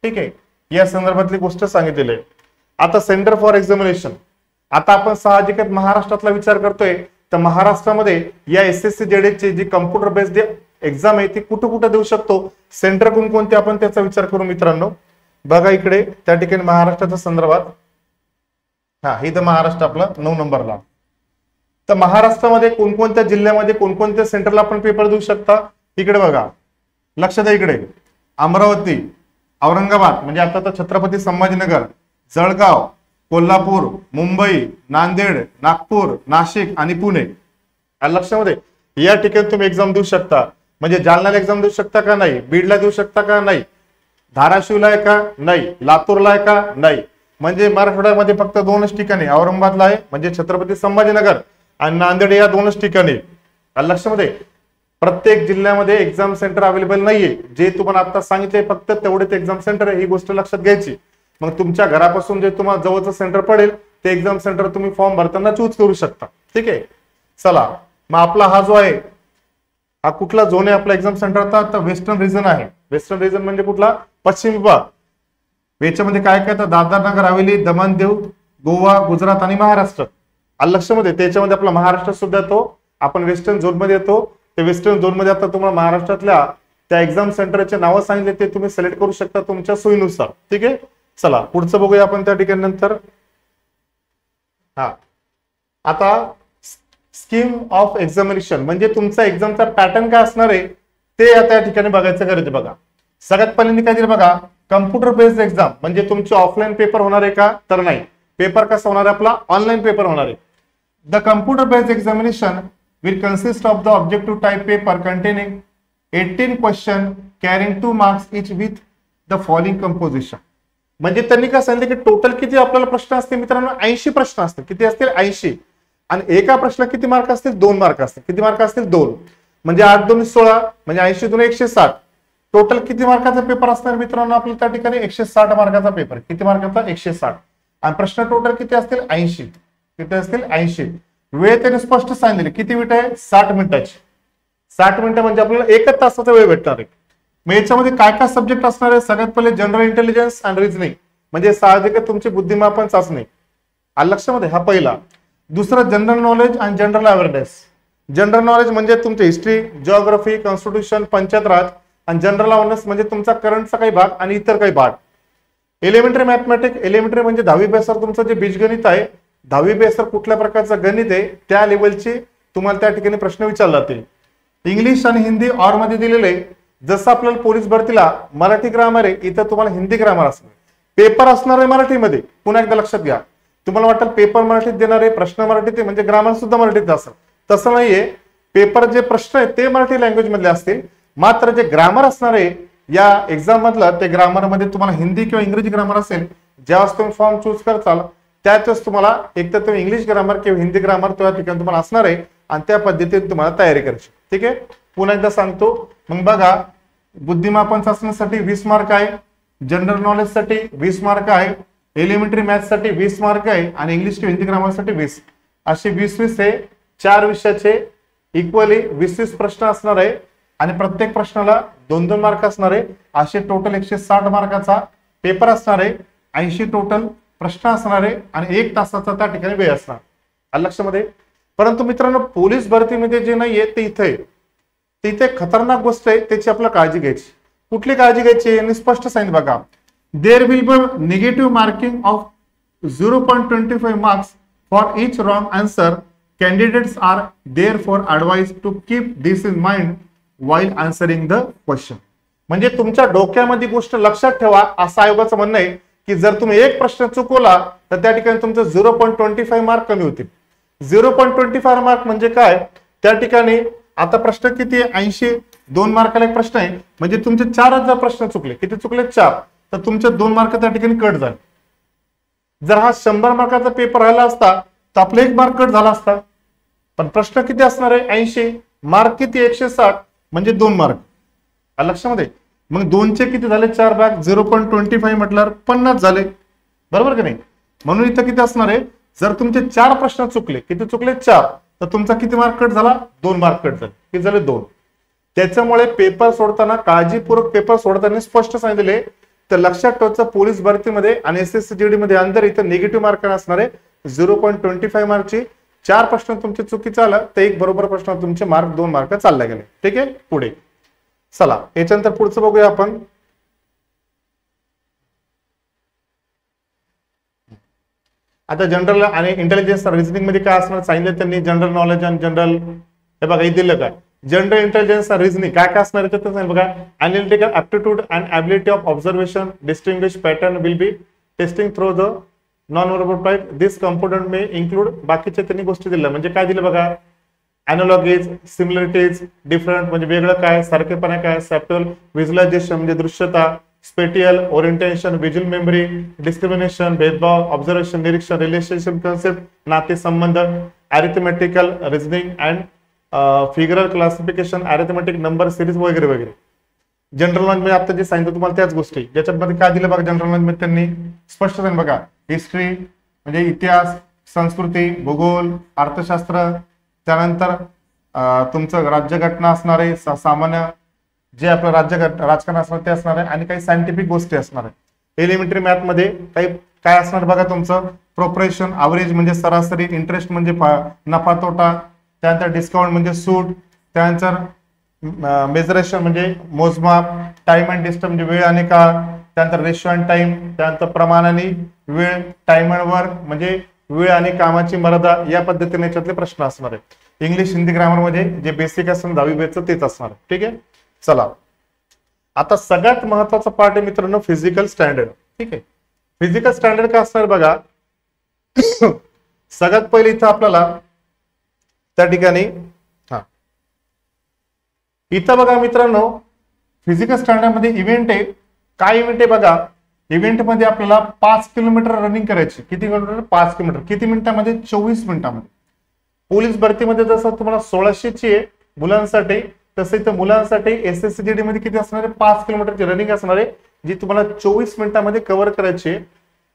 ठीक आहे, या संदर्भातली गोष्ट सांगितलेली आहे. आता सेंटर फॉर एक्झामिनेशन, आता आपण साहजिकच महाराष्ट्रातला विचार करतोय तर महाराष्ट्रामध्ये या SSC JD ची जी कम्प्युटर बेस्ड एक्झाम आहे ती कुठं कुठं देऊ शकतो, सेंटर कोणकोणते, आपण त्याचा विचार करू मित्रांनो. बघा इकडे त्या ठिकाणी महाराष्ट्राच्या संदर्भात, हा इथं महाराष्ट्र आपला 9 नंबरला. तर महाराष्ट्रामध्ये कोणकोणत्या जिल्ह्यामध्ये कोणकोणत्या सेंटरला आपण पेपर देऊ शकता, इकडे बघा, लक्ष द्या. इकडे अमरावती, औरंगाबाद म्हणजे आता तर छत्रपती संभाजीनगर, जळगाव, कोल्हापूर, मुंबई, नांदेड, नागपूर, नाशिक आणि पुणे. लक्षामध्ये या ठिकाणी तुम्ही एक्झाम देऊ शकता. म्हणजे जालन्याला एक्झाम देऊ शकता का नाही, बीडला देऊ शकता का नाही, धाराशिवला आहे का नाही, लातूरला आहे का नाही. म्हणजे मराठवाड्यामध्ये फक्त 2च ठिकाणी, औरंगाबादला आहे म्हणजे छत्रपती संभाजीनगर आणि नांदेड या 2च ठिकाणी. लक्षामध्ये प्रत्येक जिल्ह्यामध्ये एक्झाम सेंटर अवेलेबल नाहीये. जे तुम्हाला आता सांगितले फक्त तेवढेच एक्झाम सेंटर आहे, ही गोष्ट लक्षात घ्यायची. मग तुमच्या घरापासून जे तुम्हाला जवळचं सेंटर पडेल ते एक्झाम सेंटर तुम्ही फॉर्म भरताना चूज करू शकता. ठीक आहे, चला मग आपला हा जो आहे हा कुठला झोन आहे आपला एक्झाम सेंटरचा, तर वेस्टर्न रिजन आहे. वेस्टर्न रिजन म्हणजे कुठला, पश्चिम विभाग. याच्यामध्ये काय काय तर दादर नगर हवेली, दमण दीव, गोवा, गुजरात आणि महाराष्ट्र. लक्षामध्ये त्याच्यामध्ये आपला महाराष्ट्र सुद्धा येतो. आपण वेस्टर्न झोन मध्ये येतो. ते वेस्टर्न झोन मध्ये आता तुम्हाला महाराष्ट्रातल्या त्या एक्झाम सेंटरचे नावं सांगितले ते तुम्ही सिलेक्ट करू शकता तुमच्या सोयीनुसार. ठीक आहे, चला पुढचं बघूया आपण त्या ठिकाणी नंतर. हा आता स्कीम ऑफ एक्झामिनेशन म्हणजे तुमचा एक्झामचा पॅटर्न काय असणार आहे ते आता या ठिकाणी बघायचं गरज. बघा सगळ्यात पहिल्यांदा काय दिलं बघा, कम्प्युटर बेस्ड एक्झाम म्हणजे तुमचे ऑफलाईन पेपर होणार आहे का, तर नाही. पेपर कसा होणार आहे आपला, ऑनलाईन पेपर होणार आहे. The computer based examination will consist of the objective type paper containing 18 question carrying 2 marks each with the following composition. म्हणजे त्यांनी काय सांगितलं की टोटल किती आपल्याला प्रश्न असतील मित्रांनो, 80 प्रश्न असतील. किती असतील, 80. आणि एका प्रश्नाला किती मार्क असतील, 2 मार्क असतील. किती मार्क असतील, 2. म्हणजे 8 2 16 म्हणजे 80 2 160. टोटल किती मार्काचा पेपर असणार मित्रांनो आपल्या त्या ठिकाणी, 160 मार्काचा पेपर. किती मार्काचा, 160. आणि प्रश्न टोटल किती असतील, 80. किती असतील, 80. वेळ त्याने स्पष्ट सांगितले, किती मिनिट आहे, 60 मिनिटाची. 60 मिनिटं म्हणजे आपल्याला 1 तासाचा वेळ भेटणार आहे. मग याच्यामध्ये काय काय सब्जेक्ट असणार आहे, सगळ्यात पहिले जनरल इंटेलिजन्स अँड रिझनिंग म्हणजे साहजिक तुमची बुद्धिमापन चाचणी. लक्षामध्ये हा पहिला. दुसरं general knowledge and general awareness. General knowledge म्हणजे तुमचे हिस्ट्री, जिओग्राफी, कॉन्स्टिट्यूशन, पंचायत राज. आणि जनरल अवेअरनेस म्हणजे तुमचा करंटचा काही भाग आणि इतर काही भाग. एलिमेंटरी मॅथमॅटिक्स, एलिमेंटरी म्हणजे 10वी बेसवर तुमचं जे बीजगणित आहे, 10वी बेसवर कुठल्या प्रकारचं गणित आहे त्या लेवलचे तुम्हाला त्या ठिकाणी प्रश्न विचारले जातील. इंग्लिश आणि हिंदी ऑर मध्ये दिलेले. जसं आपल्याला पोलीस भरतीला मराठी ग्रामर आहे, इथं तुम्हाला हिंदी ग्रामर असणार. पेपर असणार आहे मराठीमध्ये. पुन्हा एकदा लक्षात घ्या, तुम्हाला वाटेल पेपर मराठीत देणार आहे, प्रश्न मराठीत म्हणजे ग्रामर सुद्धा मराठीत असेल. तसं नाहीये. पेपर जे प्रश्न आहेत ते मराठी लँग्वेज मधले असतील, मात्र जे ग्रामर असणार आहे या एक्झाम मधलं ते ग्रामर मध्ये तुम्हाला हिंदी किंवा इंग्रजी ग्रामर असेल. ज्यावेळेस तुम्ही फॉर्म चूज करताल त्याच तुम्हाला एक तर तुम्ही इंग्लिश ग्रामर किंवा हिंदी ग्रामर त्या ठिकाणी तुम्हाला असणार आहे आणि त्या पद्धतीने तुम्हाला तयारी करायची. ठीक आहे, पुन्हा एकदा सांगतो. मग बघा, बुद्धिमापन चाचणीसाठी 20 मार्क आहे, जनरल नॉलेज साठी 20 मार्क आहे, एलिमेंटरी मॅथ्स साठी 20 मार्क आहे आणि इंग्लिश किंवा हिंदी ग्रामर साठी 20. असे 20 हे 4 विषयाचे इक्वली 20 प्रश्न असणार आहे आणि प्रत्येक प्रश्नाला 2-2 मार्क असणार आहे. असे टोटल 160 मार्काचा पेपर असणार आहे. 80 टोटल प्रश्न असणार आहे आणि 1 तासाचा त्या ठिकाणी वेळ असणार. लक्षामध्ये. परंतु मित्रांनो पोलीस भरतीमध्ये जे नाहीये ते इथे तिथे खतरनाक गोष्ट आहे, त्याची आपल्याला काळजी घ्यायची. कुठली काळजी घ्यायची यांनी स्पष्ट सांगितलं बघा. There will be negative marking of 0.25 marks for each wrong answer. Candidates are therefore advise to keep this in mind while answering the question. म्हणजे तुमच्या डोक्यामध्ये गोष्ट लक्षात ठेवा असं आयोगाचं म्हणणं आहे की जर तुम्ही एक प्रश्न चुकवला तर त्या ठिकाणी तुमचं 0.25 मार्क कमी होतील. 0.25 मार्क म्हणजे काय, त्या ठिकाणी आता प्रश्न किती आहे, 80. 2 मार्काला एक प्रश्न आहे म्हणजे तुमचे 4 जर प्रश्न चुकले, किती चुकले, 4, तर तुमचे 2 मार्क त्या ठिकाणी कट झाले. जर हा 100 मार्काचा पेपर राहिला असता तर आपला 1 मार्क कट झाला असता. पण प्रश्न किती असणार आहे? 80. मार्क किती? 160 म्हणजे 2 मार्क. लक्षामध्ये. मग 2चे किती झाले? 4 भाग. 0.25 म्हटल्यावर 50 झाले. बरोबर की नाही? म्हणून इथं किती असणार आहे? जर तुमचे 4 प्रश्न चुकले, किती चुकले? 4, तर तुमचा किती मार्क कट झाला? 2 मार्क कट झाले. किती झाले? 2. त्याच्यामुळे पेपर सोडताना, काळजीपूर्वक पेपर सोडताना स्पष्ट सांगितले, तर लक्षात ठेवायचं पोलीस भरतीमध्ये आणि एसएससी जीडी मध्ये अंदर इथं निगेटिव्ह मार्क असणार आहे 0.25 मार्कची. 4 प्रश्न तुमचे चुकीचे आलं तर 1 बरोबर प्रश्न तुमचे मार्क 2 मार्क चालले गेले. ठीक आहे. पुढे चला, याच्यानंतर पुढचं बघूया आपण. आता जनरल आणि इंटेलिजन्स रिझनिंग मध्ये काय असणार सांगितलं त्यांनी. जनरल नॉलेज आणि जनरल, हे बघा हे दिलं काय, जनरल इंटेलिजन्स रिझनिंग काय काय असणार आहे बघा. Analytical aptitude and ability of observation distinguish pattern will be testing through the non verbal type. This component may include, बाकीच्या त्यांनी गोष्टी दिल्या. म्हणजे काय दिलं बघा, अॅनालॉगीज, सिमिलरिटीज, डिफरंट म्हणजे वेगळं काय, सारखेपणा काय, सॅप्टल व्हिज्युअलायझेशन म्हणजे दृश्यता, spatial orientation, visual memory, discrimination भेदभाव, ऑब्झर्वेशन निरीक्षण, रिलेशनशिप कन्सेप्ट नाते संबंध, arithmetical reasoning and figural classification, arithmetic number series वगैरे वगैरे. जनरल नॉलेज मध्ये आता जे सांगितलं तुम्हाला त्याच गोष्टी. ज्याच्यामध्ये काय दिलं बघा जनरल नॉलेज मध्ये त्यांनी स्पष्ट सांगितलं बघा. हिस्ट्री म्हणजे इतिहास, संस्कृती, भूगोल, अर्थशास्त्र, त्यानंतर तुमचं राज्यघटना असणार आहे, सामान्य जे आपलं राजकारण असणार ते असणार आहे, आणि काही सायंटिफिक गोष्टी असणार आहे. एलिमेंटरी मॅथ मध्ये काही काय असणार बघा तुमचं, प्रोपोर्शन, ॲव्हरेज म्हणजे सरासरी, इंटरेस्ट म्हणजे नफा तोटा, त्यानंतर डिस्काउंट म्हणजे सूट, त्यानंतर मेजरेशन म्हणजे मोजमाप, टाइम अँड डिस्टन्स म्हणजे वेळ आणि काळ, त्यानंतर रेशो अँड टाइम, त्यानंतर प्रमाण आणि वेळ, टाइम अँड वर्क म्हणजे वेळ आणि कामाची मर्यादा. या पद्धतीने याच्यातले प्रश्न असणार आहेत. इंग्लिश हिंदी ग्रामर मध्ये जे बेसिक असं 10वी बेसचं तेच असणार आहे. ठीक आहे. चला, आता सगळ्यात महत्वाचा पार्ट आहे मित्रांनो फिजिकल स्टँडर्ड. ठीक आहे. फिजिकल स्टँडर्ड काय असणार बघा. सगळ्यात पहिले इथं आपल्याला त्या ठिकाणी इथं बघा मित्रांनो फिजिकल स्टँडर्ड मध्ये इव्हेंट आहे. काय इव्हेंट आहे बघा. इव्हेंट मध्ये आपल्याला 5 किलोमीटर रनिंग करायची. किती किलोमीटर? 5 किलोमीटर. किती मिनिटांमध्ये? 24 मिनिटांमध्ये. पोलीस भरतीमध्ये जसं तुम्हाला 1600ची आहे मुलांसाठी, तसं इथं मुलांसाठी एसएससी जीडी मध्ये किती असणार आहे? 5 किलोमीटरची रनिंग असणार आहे, जी तुम्हाला 24 मिनिटांमध्ये कव्हर करायची आहे.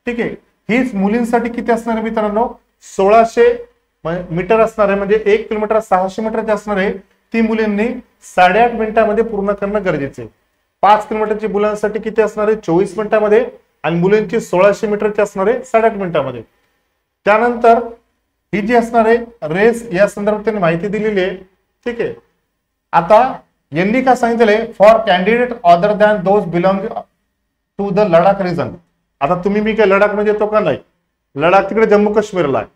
ठीक आहे. हीच मुलींसाठी किती असणार आहे मित्रांनो? 1600 मीटर असणार आहे, म्हणजे 1 किलोमीटर 600 मीटरची असणार आहे. ती मुलींनी 8.5 मिनिटांमध्ये पूर्ण करणं गरजेचं आहे. 5 किलोमीटरची मुलांसाठी किती असणार आहे? 24 मिनिटांमध्ये, आणि मुलींची 1600 मीटरची असणार आहे 8.5 मिनिटांमध्ये. त्यानंतर ही जी असणार आहे रेस, या संदर्भात त्यांनी माहिती दिलेली आहे. ठीक आहे. आता यांनी काय सांगितलंय, for candidate other than those belong to the Ladakh region. आता तुम्ही मी काय लडाख मध्ये येतो का? नाही. लडाख तिकडे जम्मू काश्मीरला आहे.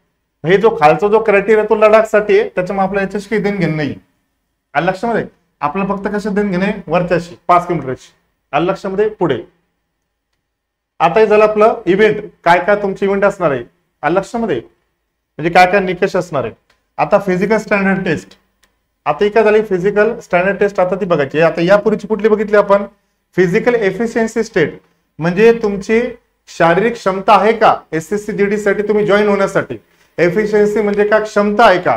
हे जो खालचा जो क्रायटेरिया तो लडाखसाठी आहे, त्याच्यामुळे आपल्या याच्याशी काही देण घेणं नाही. आलं लक्षामध्ये? आपल्याला फक्त कशा देण घेणे? वरच्याशी 5 किलोमीटरची. आलं लक्षामध्ये? पुढे आता हे झालं आपलं इव्हेंट. काय काय तुमचे इव्हेंट असणार आहे? आलं लक्षामध्ये? म्हणजे काय काय निकष असणार आहे. आता फिजिकल स्टँडर्ड टेस्ट. आता ही काय झाली फिजिकल स्टँडर्ड टेस्ट, आता ती बघायची. आता यापूर्वीची कुठली बघितली आपण? फिजिकल एफिशियन्सी स्टेट, म्हणजे तुमची शारीरिक क्षमता आहे का एसएससी जीडी साठी तुम्ही जॉईन होण्यासाठी. एफिशियन्सी म्हणजे काय? क्षमता आहे का.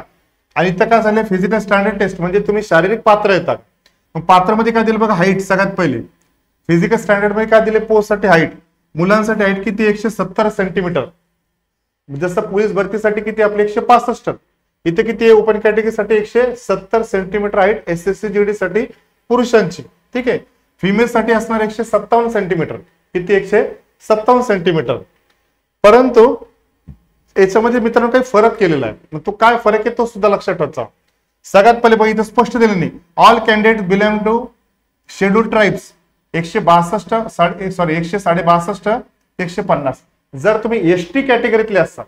आणि इथं काय झालं फिजिकल स्टँडर्ड टेस्ट म्हणजे तुम्ही शारीरिक पात्र येतात. मग पात्रमध्ये काय दिलं बघा? हाईट. सगळ्यात पहिले फिजिकल स्टँडर्ड मध्ये काय दिले? पोस्ट साठी हाईट. मुलांसाठी हाईट किती? 170 सेंटीमीटर. जसं पोलीस भरतीसाठी किती आपले 165. इथे किती आहे? ओपन कॅटेगरीसाठी 170 सेंटीमीटर हाईट एसएससी जीडी साठी पुरुषांची. ठीक आहे. फिमेल साठी असणार 157 सेंटीमीटर. किती? 157 सेंटीमीटर. परंतु याच्यामध्ये मित्रांनो काही फरक केलेला आहे. मग तो काय फरक आहे तो सुद्धा लक्षात ठेवायचा. सगळ्यात पहिले बघितलं स्पष्ट दिलं नाही. All candidate belong to schedule tribes 162 150. जर तुम्ही एसटी कॅटेगरीतले असाल,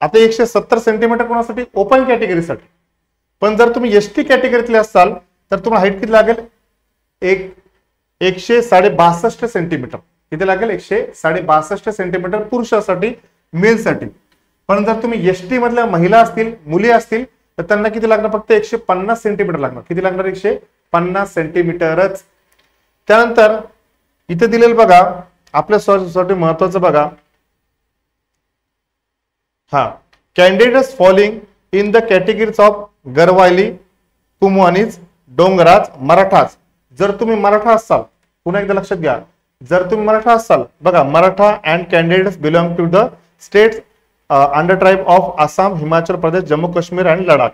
आता 170 सेंटीमीटर कोणासाठी? ओपन कॅटेगरीसाठी. पण जर तुम्ही एसटी कॅटेगरीतले असाल तर तुम्हाला हाईट किती लागेल? 162 सेंटीमीटर. किती लागेल? 162 सेंटीमीटर पुरुषासाठी, मेलसाठी. पण जर तुम्ही एसटी मधल्या महिला असतील, मुली असतील, तर त्यांना किती लागणार? फक्त 150 सेंटीमीटर लागणार. किती लागणार? 150 सेंटीमीटरच. त्यानंतर इथे दिलेलं बघा आपल्या साठी महत्वाचं बघा, हा, candidates falling in the categories of Garhwali, Kumaonis, Dogras, Marathas. जर तुम्ही मराठा असाल, पुन्हा एकदा लक्षात घ्या, जर तुम्ही मराठा असाल, बघा Maratha and candidates belong to the states under tribe of Assam, Himachal Pradesh, Jammu Kashmir आणि लडाख.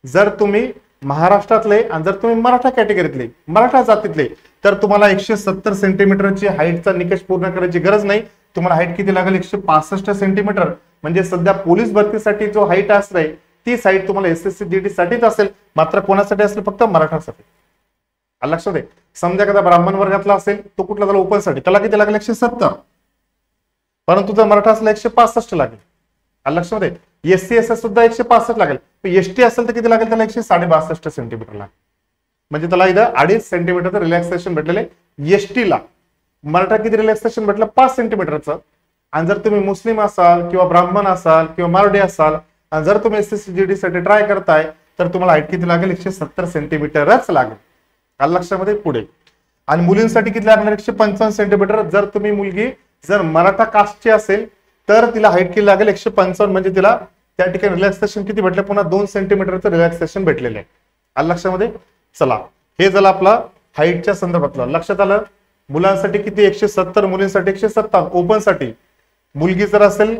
जर तुम्ही महाराष्ट्रातले आणि जर तुम्ही मराठा कॅटेगरीतले, मराठा जातीतले, तर तुम्हाला 170 सेंटीमीटरची हाईटचा निकष पूर्ण करायची गरज नाही. तुम्हाला हाईट किती लागेल? 165 सेंटीमीटर. म्हणजे सध्या पोलीस भरतीसाठी जो हाईट असते तीच हाईट तुम्हाला एसएससी जीडी साठीच असेल, मात्र कोणासाठी असेल? फक्त मराठासाठी. लक्षात आहे. समजा एखादा ब्राह्मण वर्गातला असेल, तो कुठला झाला? ओपन साठी, त्याला किती लागेल? 170. परंतु जर मराठा असला 165 लागेल. लक्षात आहे. एससी एसएस सुद्धा 165 लागेल. एसटी असेल तर किती लागेल? त्याला 162 सेंटीमीटर लागेल. म्हणजे त्याला इथं 2.5 सेंटीमीटरचं रिलॅक्सेशन भेटलेले. एसटीला मराठा किती रिलॅक्सेशन भेटलं? 5 सेंटीमीटरचं. आणि जर तुम्ही मुस्लिम असाल किंवा ब्राह्मण असाल किंवा मराठी असाल आणि जर तुम्ही एसएससी जीडी साठी ट्राय करताय तर तुम्हाला हाईट किती लागेल? 170 सेंटीमीटरच लागेल. लक्षामध्ये. पुढे आणि मुलींसाठी किती लागणार? 155 सेंटीमीटर. जर तुम्ही मुलगी जर मराठा कास्टची असेल तर तिला हाईट किती लागेल? 155. म्हणजे तिला त्या ठिकाणी रिलॅक्सेशन किती भेटले? पुन्हा 2 सेंटीमीटरचं रिलॅक्सेशन भेटलेलं आहे. लक्षामध्ये. चला, हे झालं आपला हाईटच्या संदर्भातलं. लक्षात आलं. मुलांसाठी किती? 170, मुलींसाठी 170. ओपन साठी मुलगी जर असेल,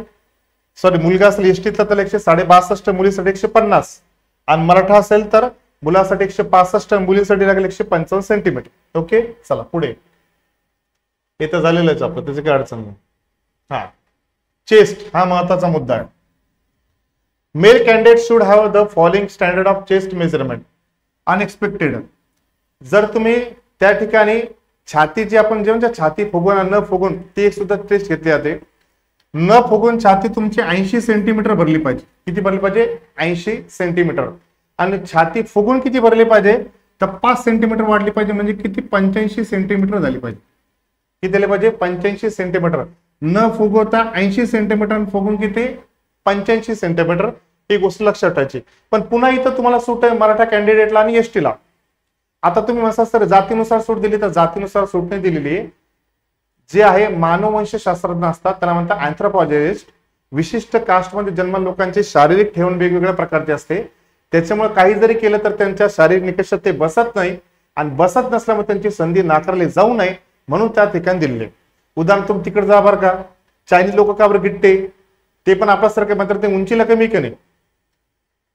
मुलगा असेल एसटीतला तर 162, मुलीसाठी 150 आणि मराठा असेल तर मुलासाठी 165, मुलींसाठी लागेल 155 सेंटीमीटर. ओके, चला पुढे. हे तर झालेलंच आपलं, त्याची काय अडचण नाही. हा, चेस्ट हा महत्वाचा मुद्दा आहे. Mail candidate should have the following standard of chest measurement unexpected. जर तुम्ही त्या ठिकाणी छातीची आपण जे म्हणजे छाती फुगून आणि न फुगून ते सुद्धा टेस्ट घेतली जाते. न फुगून छाती तुमची 80 सेंटीमीटर भरली पाहिजे. किती भरली पाहिजे? 80 सेंटीमीटर. आणि छाती फुगून किती भरली पाहिजे? तर 5 सेंटीमीटर वाढली पाहिजे. म्हणजे किती? 85 सेंटीमीटर झाली पाहिजे. किती झाले पाहिजे? 85 सेंटीमीटर. न फुगवता 80 सेंटीमीटर, फुगून किती? 85 सेंटीमीटर. ही गोष्ट लक्षात ठेवायची. पण पुन्हा इथं तुम्हाला सूट आहे मराठा कॅन्डिडेटला आणि एसटीला. आता तुम्ही म्हणता सर जातीनुसार सूट दिली, तर जातीनुसार सूट नाही दिलेली. जे आहे मानववंश शास्त्रज्ञ असतात त्याला म्हणतात अँथ्रोपॉलॉजिस्ट. विशिष्ट कास्टमध्ये जन्म लोकांची शारीरिक ठेवण वेगवेगळ्या प्रकारची असते. त्याच्यामुळे काही जरी केलं तर त्यांच्या शारीरिक निकषात ते बसत नाही आणि बसत नसल्यामुळे त्यांची संधी नाकारली जाऊ नये म्हणून त्या ठिकाणी दिलेले. उदाहरण तुम्ही तिकडे जा बरं का, चायनीज लोक का बरं गिट्टे? ते पण आपल्यासारखे, मात्र ते उंचीला कमी का नाही?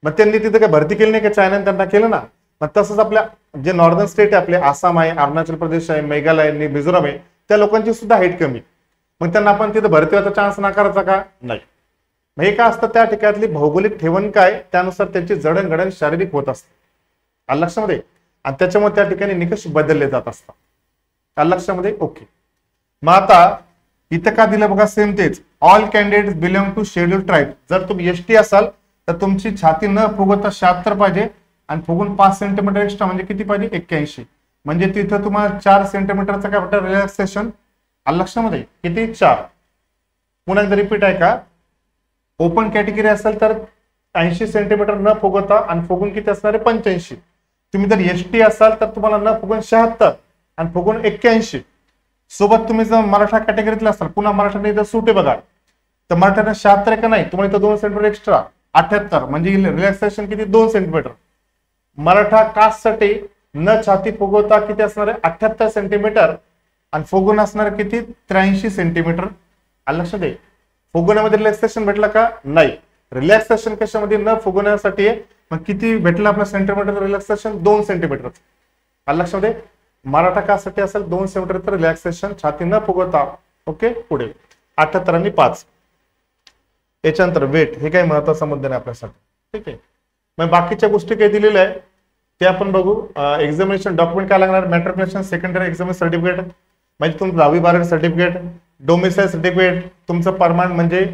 मग त्यांनी तिथे काय भरती केली नाही का? चायनाने त्यांना केलं ना. मग तसंच आपल्या जे नॉर्दर्न स्टेट आहे आपले, आसाम आहे, अरुणाचल प्रदेश आहे, मेघालय आहे, मिझोराम आहे, त्या लोकांची सुद्धा हाईट कमी. मग त्यांना आपण तिथे भरती व्हायचा चान्स नाकारायचा का? नाही. हे काय असतं? त्या ठिकाणी भौगोलिक ठेवण काय त्यानुसार त्यांची जडणघडण शारीरिक होत असते. लक्षामध्ये. आणि त्याच्यामुळे त्या ठिकाणी निकष बदलले जात असतात. लक्षामध्ये. ओके. मग आता इथं का दिलं बघा, सेम तेच. All candidates belong to schedule tribe. जर तुम्ही एसटी असाल तर तुमची छाती न फुगवता 76 पाहिजे आणि फुगून 5 सेंटीमीटर एक्स्ट्रा म्हणजे किती पाहिजे? 81. म्हणजे तिथं तुम्हाला 4 सेंटीमीटरचं काय वाटतं? रिलॅक्सेशन. लक्षामध्ये. किती? 4. पुन्हा एकदा रिपीट आहे का? ओपन कॅटेगरी असेल तर 80 सेंटीमीटर न फुगवता आणि फुगून किती असणार आहे? 85. तुम्ही जर एसटी असाल तर तुम्हाला न फुगून 76 आणि फुगून 81. सोबत तुम्ही जर मराठा कॅटेगरीतला असाल, पुन्हा मराठाने इथं सूट आहे बघा, तर मराठाने 76 का नाही? तुम्हाला इथं 2 सेंटीमीटर एक्स्ट्रा 78. म्हणजे रिलॅक्सेशन किती? 2 सेंटीमीटर. मराठा कास्ट साठी न छाती फुगवता किती असणार आहे? 78 सेंटीमीटर आणि फुगून असणार किती? 83 सेंटीमीटर. लक्षात आहे. फुगवण्यामध्ये रिलॅक्सेशन भेटला का? नाही. रिलॅक्सेशन कशामध्ये? न फुगवण्यासाठी आहे. मग किती भेटलं आपलं सेंटीमीटर रिलॅक्सेशन? 2 सेंटीमीटर. लक्षामध्ये. मराठा कास्टसाठी असेल 2 सेंटीमीटर रिलॅक्सेशन छाती न फुगवता. ओके. पुढे 78 आणि 5. याच्यानंतर वेट. हे काही महत्वाचा मुद्दा नाही आपल्यासाठी. ठीक आहे. मग बाकीच्या गोष्टी काही दिलेल्या आहे ते आपण बघू. एक्झामिनेशन डॉक्युमेंट काय लागणार? मॅट्रिक्युलेशन सेकंडरी एक्झामिनेशन सर्टिफिकेट म्हणजे तुमचं 10वी-12वी सर्टिफिकेट, डोमिसाइल सर्टिफिकेट, तुमचं परमनंट म्हणजे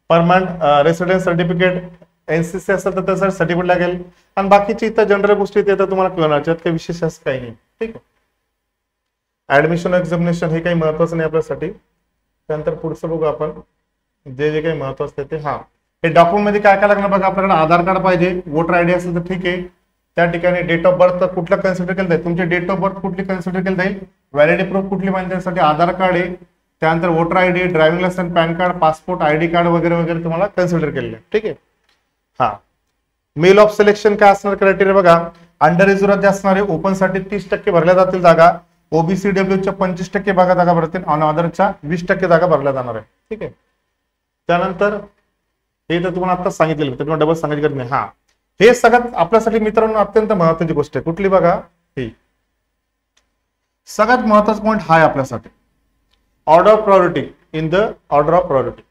परमनंट रेसिडेन्स सर्टिफिकेट, एनसीसी असेल तर त्याचं सर्टिफिकेट लागेल आणि बाकीची इतर जनरल गोष्टी ते तर तुम्हाला कळणार. त्यात काही विशेष असं काही नाही. ठीक आहे. ऍडमिशन एक्झामिनेशन हे काही महत्वाचं नाही आपल्यासाठी. त्यानंतर पुढचं बघू आपण जे जे काही महत्वाचं आहे ते. हा, हे डॉक्युमेंट मध्ये काय काय लागणार बघा. आपल्याकडे आधार कार्ड पाहिजे, वोटर आयडी असेल तर ठीक आहे. त्या ठिकाणी डेट ऑफ बर्थ कुठला कन्सिडर केलं जाईल? तुमची डेट ऑफ बर्थ कुठली कन्सिडर केली जाईल? व्हॅलिडिटी प्रूफ कुठली माहिती? आधार कार्ड आहे. त्यानंतर voter ID, driving licence, pan card, passport, ID card वगैरे वगैरे तुम्हाला कन्सिडर केलेले आहे. ठीक आहे. हा, मेल ऑफ सिलेक्शन काय असणार क्रायटेरिया बघा. अंडर रिझर्व्ह असणारे ओपन साठी 30% भरल्या जातील जागा, ओबीसी डब्ल्यूच्या 25% जागा भरतील आणि अदरच्या 20% जागा भरल्या जाणार आहे. ठीक आहे. त्यानंतर हे तर तुम्हाला आता सांगितलेलं, तुम्हाला डबल सांगायची गरज नाही. हा, हे सगळ्यात आपल्यासाठी मित्रांनो अत्यंत महत्त्वाची गोष्ट आहे. कुठली बघा, ही सगळ्यात महत्त्वाचा पॉईंट हा आहे आपल्यासाठी, order of priority. In the order of priority.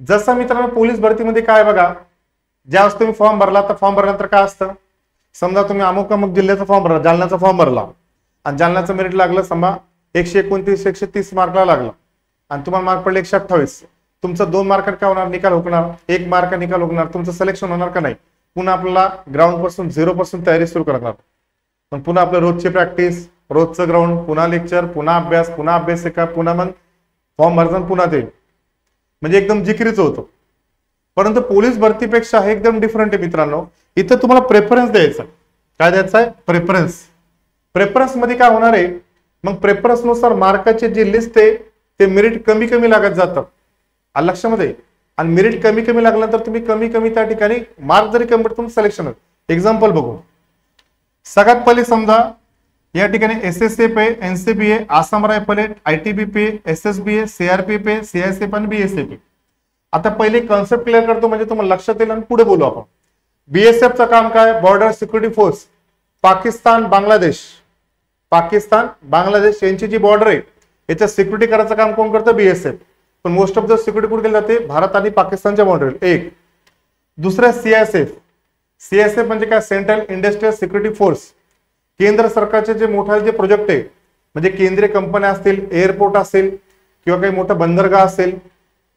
जसं मित्रांनो पोलीस भरतीमध्ये काय बघा, ज्यावेळेस तुम्ही फॉर्म भरला तर फॉर्म भरल्यानंतर काय असतं, समजा तुम्ही अमुक अमुक जिल्ह्याचा फॉर्म भरला, जालन्याचा फॉर्म भरला आणि जालन्याचं मेरिट लागलं समजा 129 130 मार्कला लागला आणि तुम्हाला मार्क पडले 128, तुमचं 2 मार्कात काय होणार, निकाल होणार, 1 मार्क निकाल होणार, तुमचं सिलेक्शन होणार का नाही. पुन्हा आपल्याला ग्राउंड पासून 0 पासून तयारी सुरू करणार. पण पुन्हा आपलं रोजची प्रॅक्टिस, रोजचं ग्राउंड, पुन्हा लेक्चर, पुन्हा अभ्यासिका, पुन्हा मग फॉर्म भरताना पुन्हा ते, म्हणजे एकदम जिकिरीच होतो. परंतु पोलीस भरतीपेक्षा हे एकदम डिफरंट आहे मित्रांनो. इथं तुम्हाला प्रेफरन्स द्यायचा. काय द्यायचं आहे, प्रेफरन्स. प्रेफरन्स मध्ये काय होणार आहे, मग प्रेफरन्स नुसार मार्काचे जे लिस्ट आहे ते मेरिट कमी कमी लागत जातं लक्षामध्ये. आणि मेरिट कमी कमी लागल्यानंतर तुम्ही कमी कमी त्या ठिकाणी मार्क जरी कमी तुमचं सिलेक्शन. एक्झाम्पल बघू. सगळ्यात पहिले समजा या ठिकाणी एसएसएफ आहे, एनसीबी आहे, आसाम रायफल आहे, आयटीबीपी आहे, एसएसबी आहे, सीआरपीएफ आहे, सीआयएसएफ आणि बीएसएफ आहे. आता पहिले कॉन्सेप्ट क्लिअर करतो म्हणजे तुम्हाला लक्षात येईल आणि पुढे बोलू आपण. बीएसएफचं काम काय, border security force. Pakistan Bangladesh यांची जी बॉर्डर आहे याचं सिक्युरिटी करायचं काम कोण करतं, बीएसएफ. पण मोस्ट ऑफ द सिक्युरिटी कुठे केली जाते, भारत आणि पाकिस्तानच्या बॉर्डर. एक. दुसरं सीआयएसएफ म्हणजे काय, सेंट्रल इंडस्ट्रियल सिक्युरिटी फोर्स. केंद्र सरकारचे जे मोठे जे प्रोजेक्ट आहे म्हणजे केंद्रीय कंपन्या असतील, एअरपोर्ट असेल किंवा काही मोठं बंदरगाह असेल,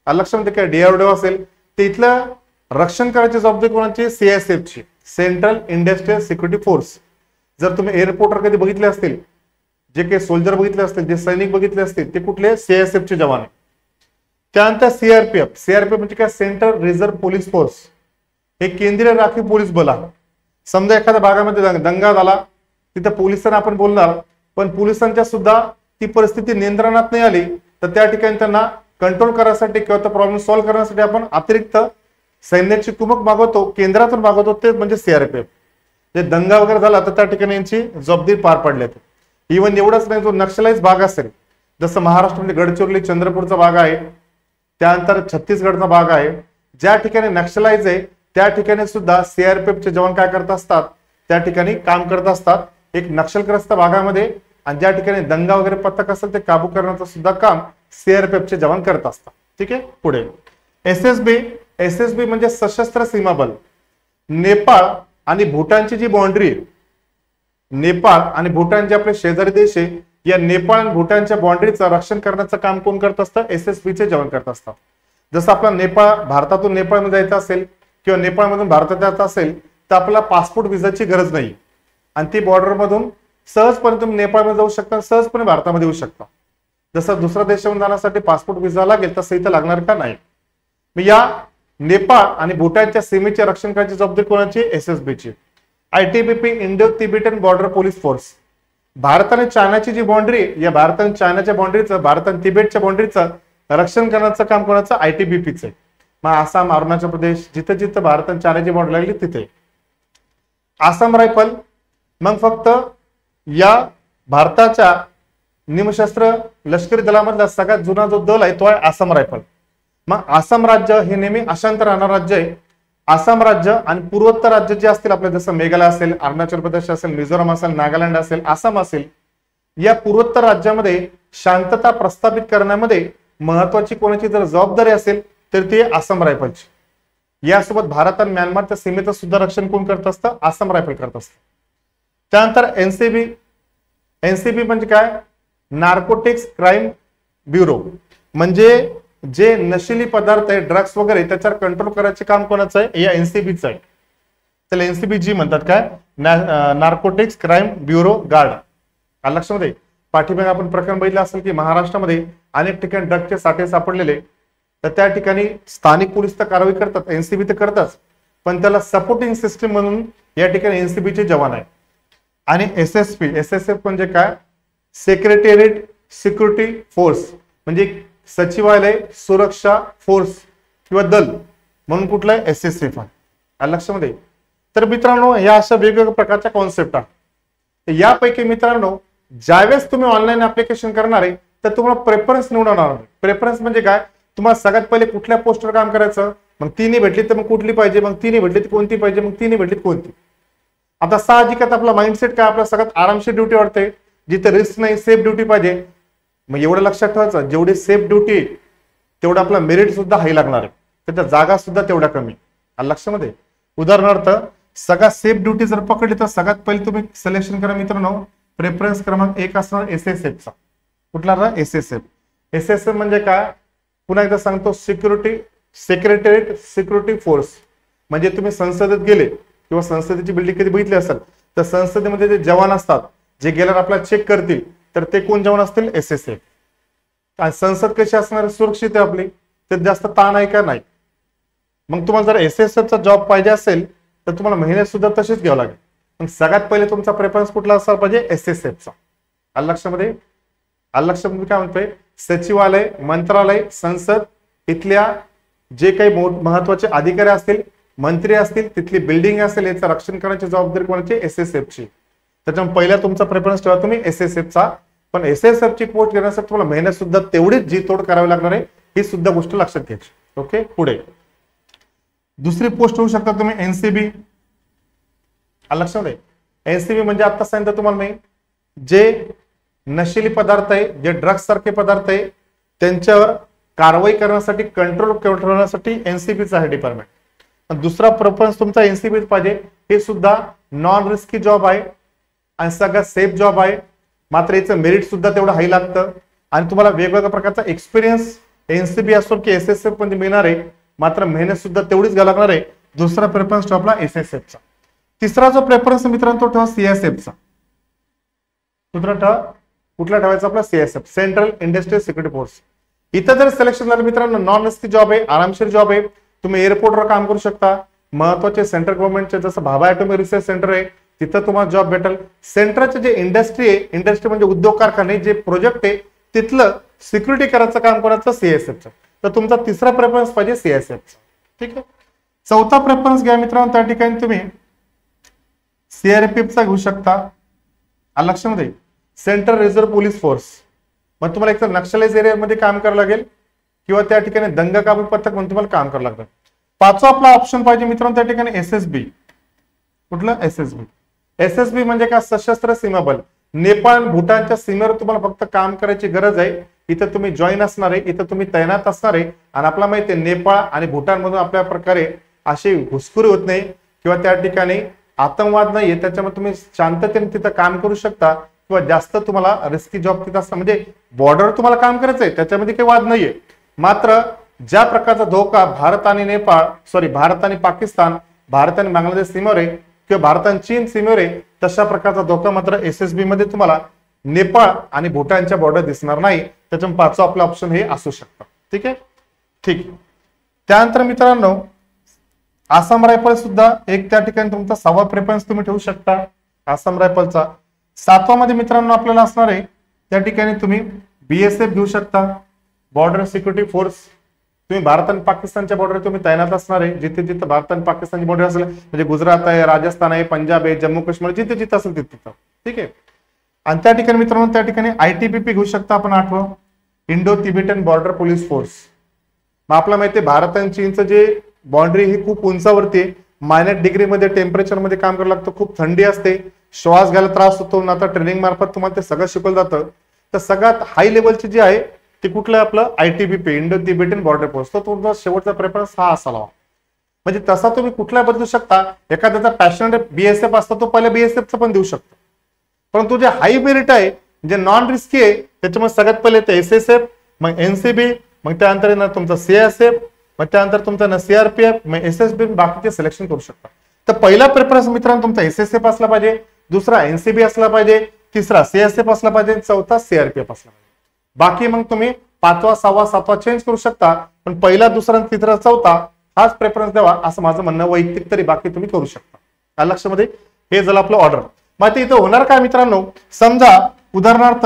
लक्षामध्ये काय डीआरडीओ असेल, ते इथलं रक्षण करायची जबाबदारी कोणाची, सीआयएसएफची, सेंट्रल इंडस्ट्रियल सिक्युरिटी फोर्स. जर तुम्ही एअरपोर्टवर कधी बघितले असतील, जे काही सोल्जर बघितले असतील, जे सैनिक बघितले असतील, ते कुठले, सीआयएसएफचे जवान आहे. त्यानंतर सीआरपीएफ म्हणजे काय, सेंट्रल रिझर्व्ह पोलीस फोर्स. हे केंद्रीय राखीव पोलीस बल आहे. समजा एखाद्या भागामध्ये दंगा झाला, तिथे पोलिसांना आपण बोलणार, पण पोलिसांच्या सुद्धा ती परिस्थिती नियंत्रणात नाही आली तर त्या ठिकाणी त्यांना कंट्रोल करण्यासाठी किंवा तो प्रॉब्लेम सॉल्व्ह करण्यासाठी आपण अतिरिक्त सैन्याची कुमक मागवतो, केंद्रातून मागवतो, ते म्हणजे सीआरपीएफ. जे दंगा वगैरे झाला तर त्या ठिकाणी यांची जबाबदारी पार पडली. इव्हन एवढंच नाही, जो नक्षलाईज भाग असेल, जसं महाराष्ट्रामध्ये गडचिरोली चंद्रपूरचा भाग आहे, त्यानंतर छत्तीसगडचा भाग आहे, ज्या ठिकाणी नक्षलाईज आहे त्या ठिकाणी सुद्धा सीआरपीएफचे जवान काय करत असतात, त्या ठिकाणी काम करत असतात एक नक्षलग्रस्त भागामध्ये. आणि ज्या ठिकाणी दंगा वगैरे पथक असेल ते काबू करण्याचं सुद्धा काम सीआरपीएफचे जवान करत असतात. ठीक आहे. पुढे एसएसबी म्हणजे सशस्त्र सीमा बल. नेपाळ आणि भूटानची जी बाउंड्री आहे, नेपाळ आणि भूटान जे आपले शेजारी देश आहे, या नेपाळ आणि भूटानच्या बाउंड्रीचं रक्षण करण्याचं काम कोण करत असतं, एसएसबीचे जवान करत असतात. जसं आपला नेपाळ, भारतातून नेपाळमध्ये जायचं असेल किंवा नेपाळमधून भारतात जायचं असेल तर आपल्याला पासपोर्ट व्हिसाची गरज नाही आणि ती बॉर्डर मधून सहजपणे तुम्ही नेपाळमध्ये जाऊ शकता, सहजपणे भारतामध्ये येऊ शकता. जसं दुसऱ्या देशामध्ये जाण्यासाठी पासपोर्ट व्हिसा लागेल तसं इथं लागणार का नाही. या नेपाळ आणि भूटानच्या सीमेचे रक्षण करण्याची जबाबदारी कोणाची, एसएसबीची. ITBP, Indo Tibetan border police force. Bharat आणि चायनाची जी बाउंड्री, या भारत आणि चायनाच्या बाउंड्रीचं, भारत आणि तिबेटच्या बाउंड्रीचं रक्षण करण्याचं काम कोणाचं, आयटीबीपीचं आहे. मग आसाम, अरुणाचल प्रदेश, जिथं जिथं भारत आणि चायनाची बाउंड्री लागली तिथे. आसाम रायफल, मग फक्त या भारताच्या निमशस्त्र लष्करी दलामधला सगळ्यात जुना जो दल आहे तो आहे आसाम रायफल. मग आसाम राज्य हे नेहमी अशांत राहणार राज्य आहे. आसाम राज्य आणि पूर्वोत्तर राज्य जे असतील आपल्या, जसं मेघालय असेल, अरुणाचल प्रदेश असेल, मिझोराम असेल, नागालँड असेल, आसाम असेल, या पूर्वोत्तर राज्यामध्ये शांतता प्रस्थापित करण्यामध्ये महत्वाची कोणाची जर जबाबदारी असेल तर ती आसाम रायफलची. यासोबत भारत आणि म्यानमारच्या सीमेचं सुद्धा रक्षण कोण करत असतं, आसाम रायफल करत असतं. त्यानंतर एनसीबी म्हणजे काय, नार्कोटिक्स क्राईम ब्युरो. म्हणजे जे नशिली पदार्थ आहे, ड्रग्स वगैरे, त्याच्यावर कंट्रोल करायचे काम कोणाचं आहे, या एनसीबीचं आहे. त्याला एनसीबी म्हणतात, काय, नार्कोटिक्स क्राईम ब्युरो गार्ड. लक्षामध्ये पाठीमागे आपण प्रकरण बघितलं असेल की महाराष्ट्रामध्ये अनेक ठिकाणी ड्रगचे साठे सापडलेले, तर त्या ठिकाणी स्थानिक पोलीस तर कारवाई करतात, एनसीबी तर करतात, पण त्याला सपोर्टिंग सिस्टीम म्हणून या ठिकाणी एनसीबीचे जवान आहे. आणि एसएसएफ म्हणजे काय, सेक्रेटेरिएट सिक्युरिटी फोर्स. म्हणजे सचिवालय सुरक्षा फोर्स किंवा दल म्हणून कुठलं आहे SSF आहे लक्षामध्ये. तर मित्रांनो या अशा वेगवेगळ्या प्रकारच्या कॉन्सेप्ट आहेत. यापैकी मित्रांनो ज्यावेळेस तुम्ही ऑनलाईन ऍप्लिकेशन करणार आहे तर तुम्हाला प्रेफरन्स निवडणार. प्रेफरन्स म्हणजे काय, तुम्हाला सगळ्यात पहिले कुठल्या पोस्टवर काम करायचं, मग तिन्ही भेटली तर मग कुठली पाहिजे, मग तिन्ही भेटली तर कोणती पाहिजे, मग तिन्ही भेटली कोणती. आता साहजिकच आपला माइंडसेट काय, आपल्या सगळ्यात आरामशीर ड्युटी वाटते, जिथे रिस्क नाही, सेफ ड्युटी पाहिजे. मग एवढं लक्षात ठेवायचं, जेवढी सेफ ड्युटी तेवढं आपला मेरिट सुद्धा हाय लागणार आहे, त्याच्या जागा सुद्धा तेवढ्या कमी. लक्षामध्ये उदाहरणार्थ सगळ्यात सेफ ड्युटी जर पकडली तर सगळ्यात पहिले तुम्ही सिलेक्शन करा मित्रांनो, प्रेफरन्स क्रमांक 1 असणार SSF चा. कुठला SSF. SSF म्हणजे काय, पुन्हा एकदा सांगतो, सेक्रेटरीएट सिक्युरिटी फोर्स. म्हणजे तुम्ही संसदेत गेले किंवा संसदेची बिल्डिंग कधी बघितली असेल तर संसदेमध्ये जे जवान असतात जे गेल्यावर आपल्याला चेक करतील तर ते कोण जवान असतील, SSF. आणि संसद कशी असणार, सुरक्षित आहे आपली, त्यात जास्त ताण आहे का नाही. मग तुम्हाला जर SSF चा जॉब पाहिजे असेल तर तुम्हाला मेहनत सुद्धा तशीच घ्यावं लागेल. पण सगळ्यात पहिले तुमचा प्रेफरन्स कुठला असला पाहिजे, SSF चा. लक्षामध्ये काय म्हणतोय, सचिवालय, मंत्रालय, संसद इथल्या जे काही महत्वाचे अधिकारी असतील, मंत्री असतील, तिथली बिल्डिंग असेल, याचं रक्षण करण्याची जबाबदारी कोणाची, SSF ची. त्याच्यामुळे पहिला तुमचा प्रेफरन्स ठेवा तुम्ही SSF चा. पण SSF ची पोस्ट घेण्यासाठी तुम्हाला मेहनत सुद्धा तेवढीच जी तोड करावी लागणार आहे, ही सुद्धा गोष्ट लक्षात घ्यायची. ओके, पुढे दुसरी पोस्ट होऊ शकता तुम्ही NCB. लक्षात NCB म्हणजे आता सांगितलं तुम्हाला मी, जे नशिली पदार्थ आहे, जे ड्रग्स सारखे पदार्थ आहे त्यांच्यावर कारवाई करण्यासाठी, कंट्रोल ठेवण्यासाठी NCB चा आहे डिपार्टमेंट. दुसरा प्रेफरन्स तुमचा NCB पाहिजे. हे सुद्धा नॉन रिस्की जॉब आहे आणि सगळ्यात सेफ जॉब आहे. मात्र याचं मेरिट सुद्धा तेवढं हाय लागतं आणि तुम्हाला वेगवेगळ्या प्रकारचा एक्सपिरियन्स NCB असो की SSF मध्ये मिळणार आहे. मात्र मेहनत सुद्धा तेवढीच घ्यावी लागणार आहे. दुसरा प्रेफरन्स ठेवा आपला SSF चा. तिसरा जो प्रेफरन्स मित्रांनो तो ठेवा CSF चा. कुठला ठेवायचा आपला, CSF, central industrial security force. इथं जर सिलेक्शन झालं मित्रांनो, नॉन रिस्की जॉब आहे, आरामशीर जॉब आहे. तुम्ही एअरपोर्टवर काम करू शकता. महत्वाचे सेंट्रल गव्हर्नमेंटचे जसं भाभा ॲटॉमिक रिसर्च सेंटर आहे तिथं तुम्हाला जॉब भेटेल. सेंटरचे जे इंडस्ट्री आहे, इंडस्ट्री म्हणजे उद्योग कारखाने, जे प्रोजेक्ट आहे तिथलं सिक्युरिटी करायचं काम करायचं CSF चं. तर तुमचा तिसरा प्रेफरन्स पाहिजे CSF चा. ठीक आहे. चौथा प्रेफरन्स घ्या मित्रांनो, त्या ठिकाणी तुम्ही CRPF चा घेऊ शकता. लक्षामध्ये सेंट्रल रिझर्व्ह पोलीस फोर्स. मग तुम्हाला एक तर नक्षलाइज एरियामध्ये काम करावं लागेल किंवा त्या ठिकाणी दंगा काबू पथक म्हणून तुम्हाला काम करावं लागतं. पाचवा आपला ऑप्शन पाहिजे मित्रांनो त्या ठिकाणी SSB. कुठलं SSB म्हणजे काय, सशस्त्र सीमा बल. नेपाळ भूटानच्या सीमेवर तुम्हाला फक्त काम करायची गरज आहे. इथं तुम्ही जॉईन असणार आहे, इथं तुम्ही तैनात असणार आहे. आणि आपल्याला माहिती आहे नेपाळ आणि भूटान मधून आपल्या प्रकारे अशी घुसखोरी होत नाही किंवा त्या ठिकाणी आतंकवाद नाहीये, त्याच्यामुळे तुम्ही शांततेने तिथं काम करू शकता किंवा जास्त तुम्हाला रिस्की जॉब तिथं असतं. म्हणजे बॉर्डर तुम्हाला काम करायचंय, त्याच्यामध्ये काही वाद नाहीये. मात्र ज्या प्रकारचा धोका भारत आणि पाकिस्तान, भारत आणि बांगलादेश सीमेवर आहे किंवा भारत आणि चीन सीमेवर आहे, तशा प्रकारचा धोका मात्र SSB मध्ये तुम्हाला नेपाळ आणि भूटानच्या बॉर्डर दिसणार नाही. त्याच्यामुळे पाचवा आपला ऑप्शन हे असू शकतं. ठीक आहे. त्यानंतर मित्रांनो आसाम रायफल सुद्धा एक त्या ठिकाणी तुमचा 6वा प्रेफरन्स तुम्ही ठेवू शकता आसाम रायफलचा. 7वा मध्ये मित्रांनो आपल्याला असणार आहे त्या ठिकाणी तुम्ही BSF घेऊ शकता, बॉर्डर सिक्युरिटी फोर्स. तुम्ही भारत आणि पाकिस्तानच्या बॉर्डर तुम्ही तैनात असणार आहे. जिथे जिथे भारत आणि पाकिस्तानची बॉर्डर असेल, म्हणजे गुजरात आहे, राजस्थान आहे, पंजाब आहे, जम्मू काश्मीर, जिथे जिथे असेल तिथं. ठीक आहे. आणि त्या ठिकाणी मित्रांनो त्या ठिकाणी ITBP घेऊ शकता आपण 8वं, Indo Tibetan border police force. मग आपल्याला माहिती आहे भारत आणि चीनचं जे बाउंड्री ही खूप उंचावरती आहे, -डिग्री मध्ये टेम्परेचर मध्ये काम करावं लागतं, खूप थंडी असते, श्वास घ्यायला त्रास होतो. आता ट्रेनिंग मार्फत तुम्हाला ते सगळं शिकवलं जातं. तर सगळ्यात हाय लेवलची जी आहे ते कुठलं आपलं ITBP, Indo Tibetan border force. तो तुमचा शेवटचा प्रेफरन्स हा असावा. म्हणजे तसा तुम्ही कुठला बदलू शकता. एखाद्याचा पॅशनेट BSF असतो तो पहिल्या BSF चा पण देऊ शकतो. परंतु जे हाय मेरिट आहे, जे नॉन रिस्की आहे, त्याच्यामुळे सगळ्यात पहिले ते SSF, मग NCB, मग त्यानंतर ना तुमचा CSF, मग त्यानंतर तुमचा ना CRPF, मग SSB, बाकीचे सिलेक्शन करू शकता. तर पहिला प्रेफरन्स मित्रांनो तुमचा SSF असला पाहिजे, दुसरा NCB असला पाहिजे, तिसरा CSF असला पाहिजे, चौथा CRPF असला पाहिजे. बाकी मग तुम्ही 5वा, 6वा, 7वा चेंज करू शकता. पण पहिला, दुसरा, तिसरा, चौथा हाच प्रेफरन्स द्यावा असं माझं म्हणणं वैयक्तिक. तरी बाकी तुम्ही करू शकता. लक्षामध्ये हे झालं आपलं ऑर्डर. मग इथं होणार काय मित्रांनो, समजा उदाहरणार्थ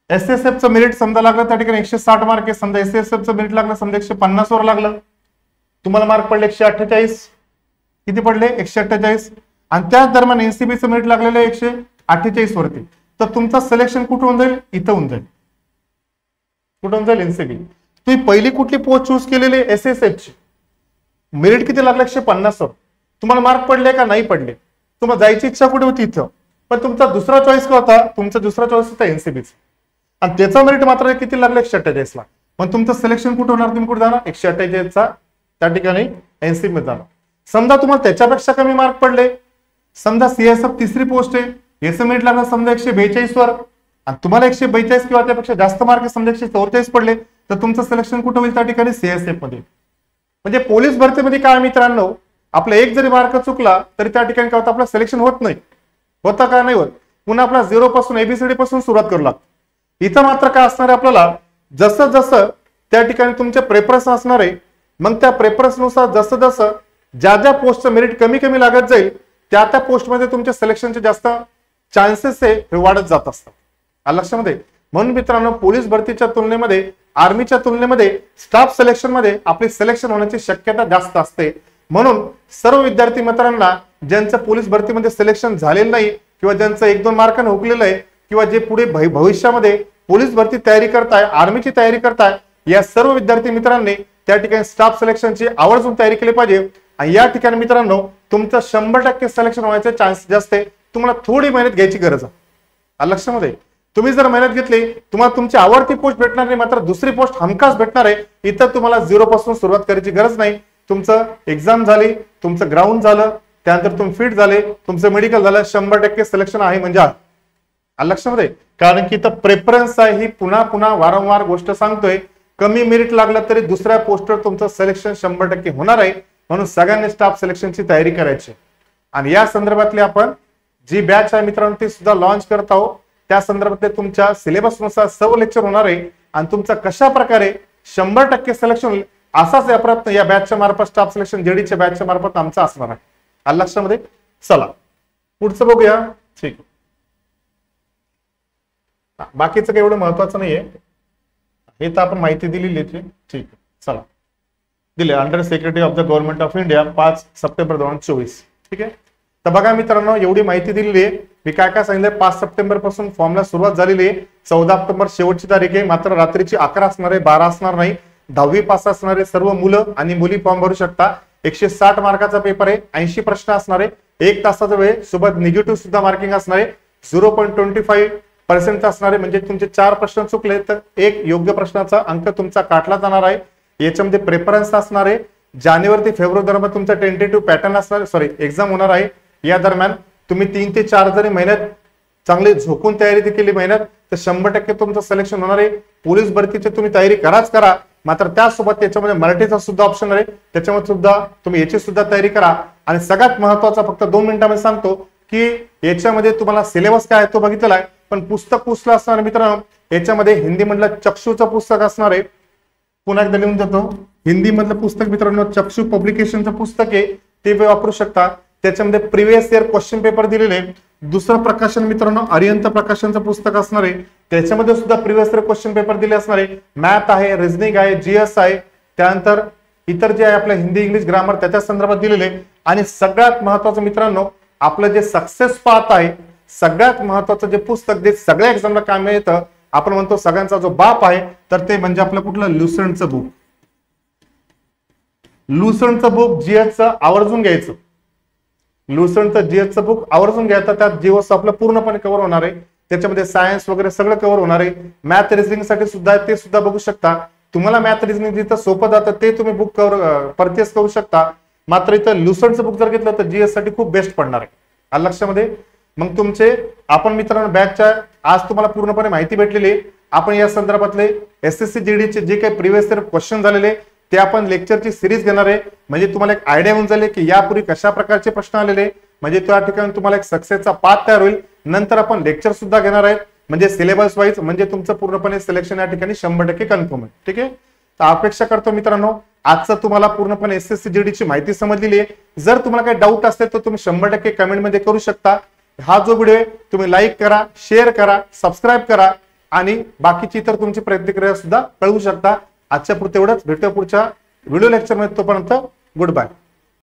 एसएसएफचं मेरिट समजा लागलं त्या ठिकाणी 160 मार्क आहे, समजा एसएसएफचं मेरिट लागलं समजा 150 वर लागलं, तुम्हाला मार्क पडले 148, किती पडले 148, आणि त्याच दरम्यान एनसीबीचं मेरिट लागलेलं 148 वरती, तर तुमचं सिलेक्शन कुठं होऊन जाईल, इथं होऊन जाईल. कुठं होऊन जाईल, एनसीबी. तुम्ही पहिली कुठली पोस्ट चूज केलेली एसएसएफची, मेरिट किती लागलं 150 वर, तुम्हाला मार्क पडले का नाही पडले, तुम्हाला जायची इच्छा कुठे होती इथं, पण तुमचा दुसरा चॉईस काय होता, तुमचा दुसरा चॉईस होता एनसीबीचा, आणि त्याचा मेरिट मात्र किती लागलं 148 ला, मग तुमचं सिलेक्शन कुठे होणार, तुम्ही कुठे जाणार 148 चा त्या ठिकाणी एनसीबी मध्ये जाणार. समजा तुम्हाला त्याच्यापेक्षा कमी मार्क पडले, समजा सीएसएफ तिसरी पोस्ट आहे, याचं मेरिट लागलं समजा 142 वर, आणि तुम्हाला 142 किंवा त्यापेक्षा जास्त मार्क समजा 144 पडले, तर तुमचं सिलेक्शन कुठे होईल त्या ठिकाणी सीएसएफ मध्ये. म्हणजे पोलीस भरतीमध्ये काय मित्रांनो, आपला एक जरी मार्क चुकला तरी त्या ठिकाणी काय होतं, आपलं सिलेक्शन होत नाही, होता का नाही होत, पुन्हा आपला 0 पासून एबीसीडी पासून सुरुवात करू लागतो. इथं मात्र काय असणार आहे, आपल्याला जसं जसं त्या ठिकाणी तुमचे प्रेफरन्स असणार आहे, मग त्या प्रेफरन्स नुसार जसं जसं ज्या ज्या पोस्टचं मेरिट कमी कमी लागत जाईल, त्या त्या पोस्टमध्ये तुमच्या सिलेक्शनचे जास्त चान्सेस हे वाढत जात असतात. लक्षामध्ये. म्हणून मित्रांनो, पोलीस भरतीच्या तुलनेमध्ये, आर्मीच्या तुलनेमध्ये स्टाफ सिलेक्शन मध्ये आपले सिलेक्शन होण्याची शक्यता जास्त असते. म्हणून सर्व विद्यार्थी मित्रांना ज्यांचं पोलीस भरतीमध्ये सिलेक्शन झालेलं नाही, किंवा ज्यांचं 1-2 मार्काने हुकलेलं आहे, किंवा जे पुढे भविष्यामध्ये पोलीस भरती तयारी करताय, आर्मीची तयारी करताय, या सर्व विद्यार्थी मित्रांनी त्या ठिकाणी स्टाफ सिलेक्शनची आवर्जून तयारी केली पाहिजे. आणि या ठिकाणी मित्रांनो, तुमचं 100% सिलेक्शन व्हायचे चान्स जास्त आहे. तुम्हाला थोडी मेहनत घ्यायची गरज आहे. लक्षामध्ये, तुम्ही जर मेहनत घेतली, तुम्हाला तुमची आवडती पोस्ट भेटणार नाही, मात्र दुसरी पोस्ट हमखास भेटणार आहे. इथं तुम्हाला 0 पासून सुरुवात करायची गरज नाही. तुमचं एक्झाम झाली, तुमचं ग्राउंड झालं, त्यानंतर तुम्ही फिट झाले, तुमचं मेडिकल झालं, 100% सिलेक्शन आहे म्हणजे लक्षामध्ये. कारण की इथं प्रेफरन्स आहे, ही पुन्हा पुन्हा वारंवार गोष्ट सांगतोय. कमी मेरिट लागलं तरी दुसऱ्या पोस्टवर तुमचं सिलेक्शन 100% होणार आहे. म्हणून सगळ्यांनी स्टाफ सिलेक्शनची तयारी करायची. आणि या संदर्भातली आपण जी बॅच आहे मित्रांनो, ती सुद्धा लॉन्च करत आहोत. त्या संदर्भातले तुमच्या सिलेबसनुसार सर्व लेक्चर होणार आहे, आणि तुमचं कशा प्रकारे 100% सिलेक्शन होईल असाच या प्रयत्न या बॅचच्या मार्फत, स्टाफ सिलेक्शन जेडीच्या बॅचच्या मार्फत आमचा असणार आहे. लक्षामध्ये. चला पुढचं बघूया. ठीक आहे, बाकीचं काही एवढं महत्वाचं नाहीये, हे तर आपण माहिती दिलेली आहे. ठीक आहे, चला. दिले under secretary of the government of India 5 सप्टेंबर 2024. ठीक आहे. तर बघा मित्रांनो, एवढी माहिती दिलेली आहे. मी काय काय सांगितलं, 5 सप्टेंबर पासून फॉर्मला सुरुवात झालेली आहे. 14 ऑक्टोबर शेवटची तारीख आहे. मात्र रात्रीची 11 असणार आहे, 12 असणार नाही. 10वी पास असणारे सर्व मुलं आणि मुली फॉर्म भरू शकता. 160 मार्काचा पेपर आहे, 80 प्रश्न असणार आहे, 1 तासाचा वेळ, सोबत निगेटिव्ह सुद्धा मार्किंग असणार आहे. 0.25% असणार आहे. म्हणजे तुमचे 4 प्रश्न चुकले तर 1 योग्य प्रश्नाचा अंक तुमचा काटला जाणार आहे. याच्यामध्ये प्रेफरन्स असणार आहे. जानेवारी ते फेब्रुवारी दरम्यान तुमचा टेंटेटिव्ह पॅटर्न असणार, एक्झाम होणार आहे. या दरम्यान तुम्ही 3 ते 4 जरी मेहनत चांगली झोकून तयारी केली मेहनत, तर 100% तुमचं सिलेक्शन होणार आहे. पोलीस भरतीची तुम्ही तयारी कराच करा, मात्र त्यासोबत त्याच्यामध्ये मराठीचा सुद्धा ऑप्शन आहे, त्याच्यामध्ये सुद्धा तुम्ही याची सुद्धा तयारी करा. आणि सगळ्यात महत्वाचा, फक्त 2 मिनिटांमध्ये सांगतो की याच्यामध्ये तुम्हाला सिलेबस काय आहे तो बघितलेला आहे, पण पुस्तक कुठलं असणार मित्रांनो, याच्यामध्ये हिंदी मधलं चक्षुचं पुस्तक असणार आहे. पुन्हा एकदा लिहून देतो, हिंदी मधलं पुस्तक मित्रांनो चक्षु पब्लिकेशनचं पुस्तक आहे, ते वापरू शकता. त्याच्यामध्ये प्रिव्हियस इयर क्वेश्चन पेपर दिलेले. दुसरं प्रकाशन मित्रांनो अरिहंत प्रकाशनचं पुस्तक असणार आहे, त्याच्यामध्ये सुद्धा प्रिव्हियस इयर क्वेश्चन पेपर दिले असणार आहे. मॅथ आहे, रिझनिंग आहे, जीएस आहे, त्यानंतर इतर जे आहे आपलं हिंदी इंग्लिश ग्रामर त्याच्या संदर्भात दिलेले. आणि सगळ्यात महत्वाचं मित्रांनो, आपलं जे सक्सेस पाथ आहे, सगळ्यात महत्वाचं जे पुस्तक जे सगळ्या एक्झामला कामी येतं, आपण म्हणतो सगळ्यांचा जो बाप आहे, तर ते म्हणजे आपलं कुठलं, लुसेंटचं बुक. लुसेंटचं बुक जीएसचं आवर्जून घ्यायचं. लुसेंटचं जीएसचं बुक आवर्जून घ्यायचं. त्यात जीएस आपलं पूर्णपणे कव्हर होणार आहे. त्याच्यामध्ये सायन्स वगैरे सगळं कव्हर होणार आहे. मॅथ रिझनिंग साठी सुद्धा ते सुद्धा बघू शकता. तुम्हाला मॅथ रिझनिंग जिथं सोपं जातं ते तुम्ही बुक परचेस करू शकता. मात्र इथं लुसेंटचं बुक जर घेतलं तर जीएस साठी खूप बेस्ट पडणार आहे. लक्षामध्ये. मग तुमचे आपण मित्रांनो बॅचच्या आज तुम्हाला पूर्णपणे माहिती भेटलेली आहे. आपण या संदर्भातले एसएससी जीडीचे जे काही प्रिव्हियस इयर क्वेश्चन झालेले ते आपण लेक्चरची सिरीज घेणार आहे. म्हणजे तुम्हाला एक आयडिया होऊन जाईल की यापूर्वी कशा प्रकारचे प्रश्न आलेले, म्हणजे त्या ठिकाणी तुम्हाला एक सक्सेसचा पाथ तयार होईल. नंतर आपण लेक्चर सुद्धा घेणार आहे, म्हणजे सिलेबस वाईज, म्हणजे तुमचं पूर्णपणे सिलेक्शन या ठिकाणी 100% कन्फर्म आहे. ठीक आहे. तर अपेक्षा करतो मित्रांनो आजचं तुम्हाला पूर्णपणे एसएससी जीडीची माहिती समजलेली आहे. जर तुम्हाला काही डाऊट असेल तर तुम्ही 100% कमेंट मध्ये करू शकता. हा जो व्हिडिओ आहे तुम्ही लाईक करा, शेअर करा, सबस्क्राईब करा. आणि बाकीची इतर तुमची प्रतिक्रिया सुद्धा कळवू शकता. आजच्या पुरते एवढंच. भेटूया पुढच्या व्हिडिओ लेक्चर मध्ये. तोपर्यंत गुड बाय.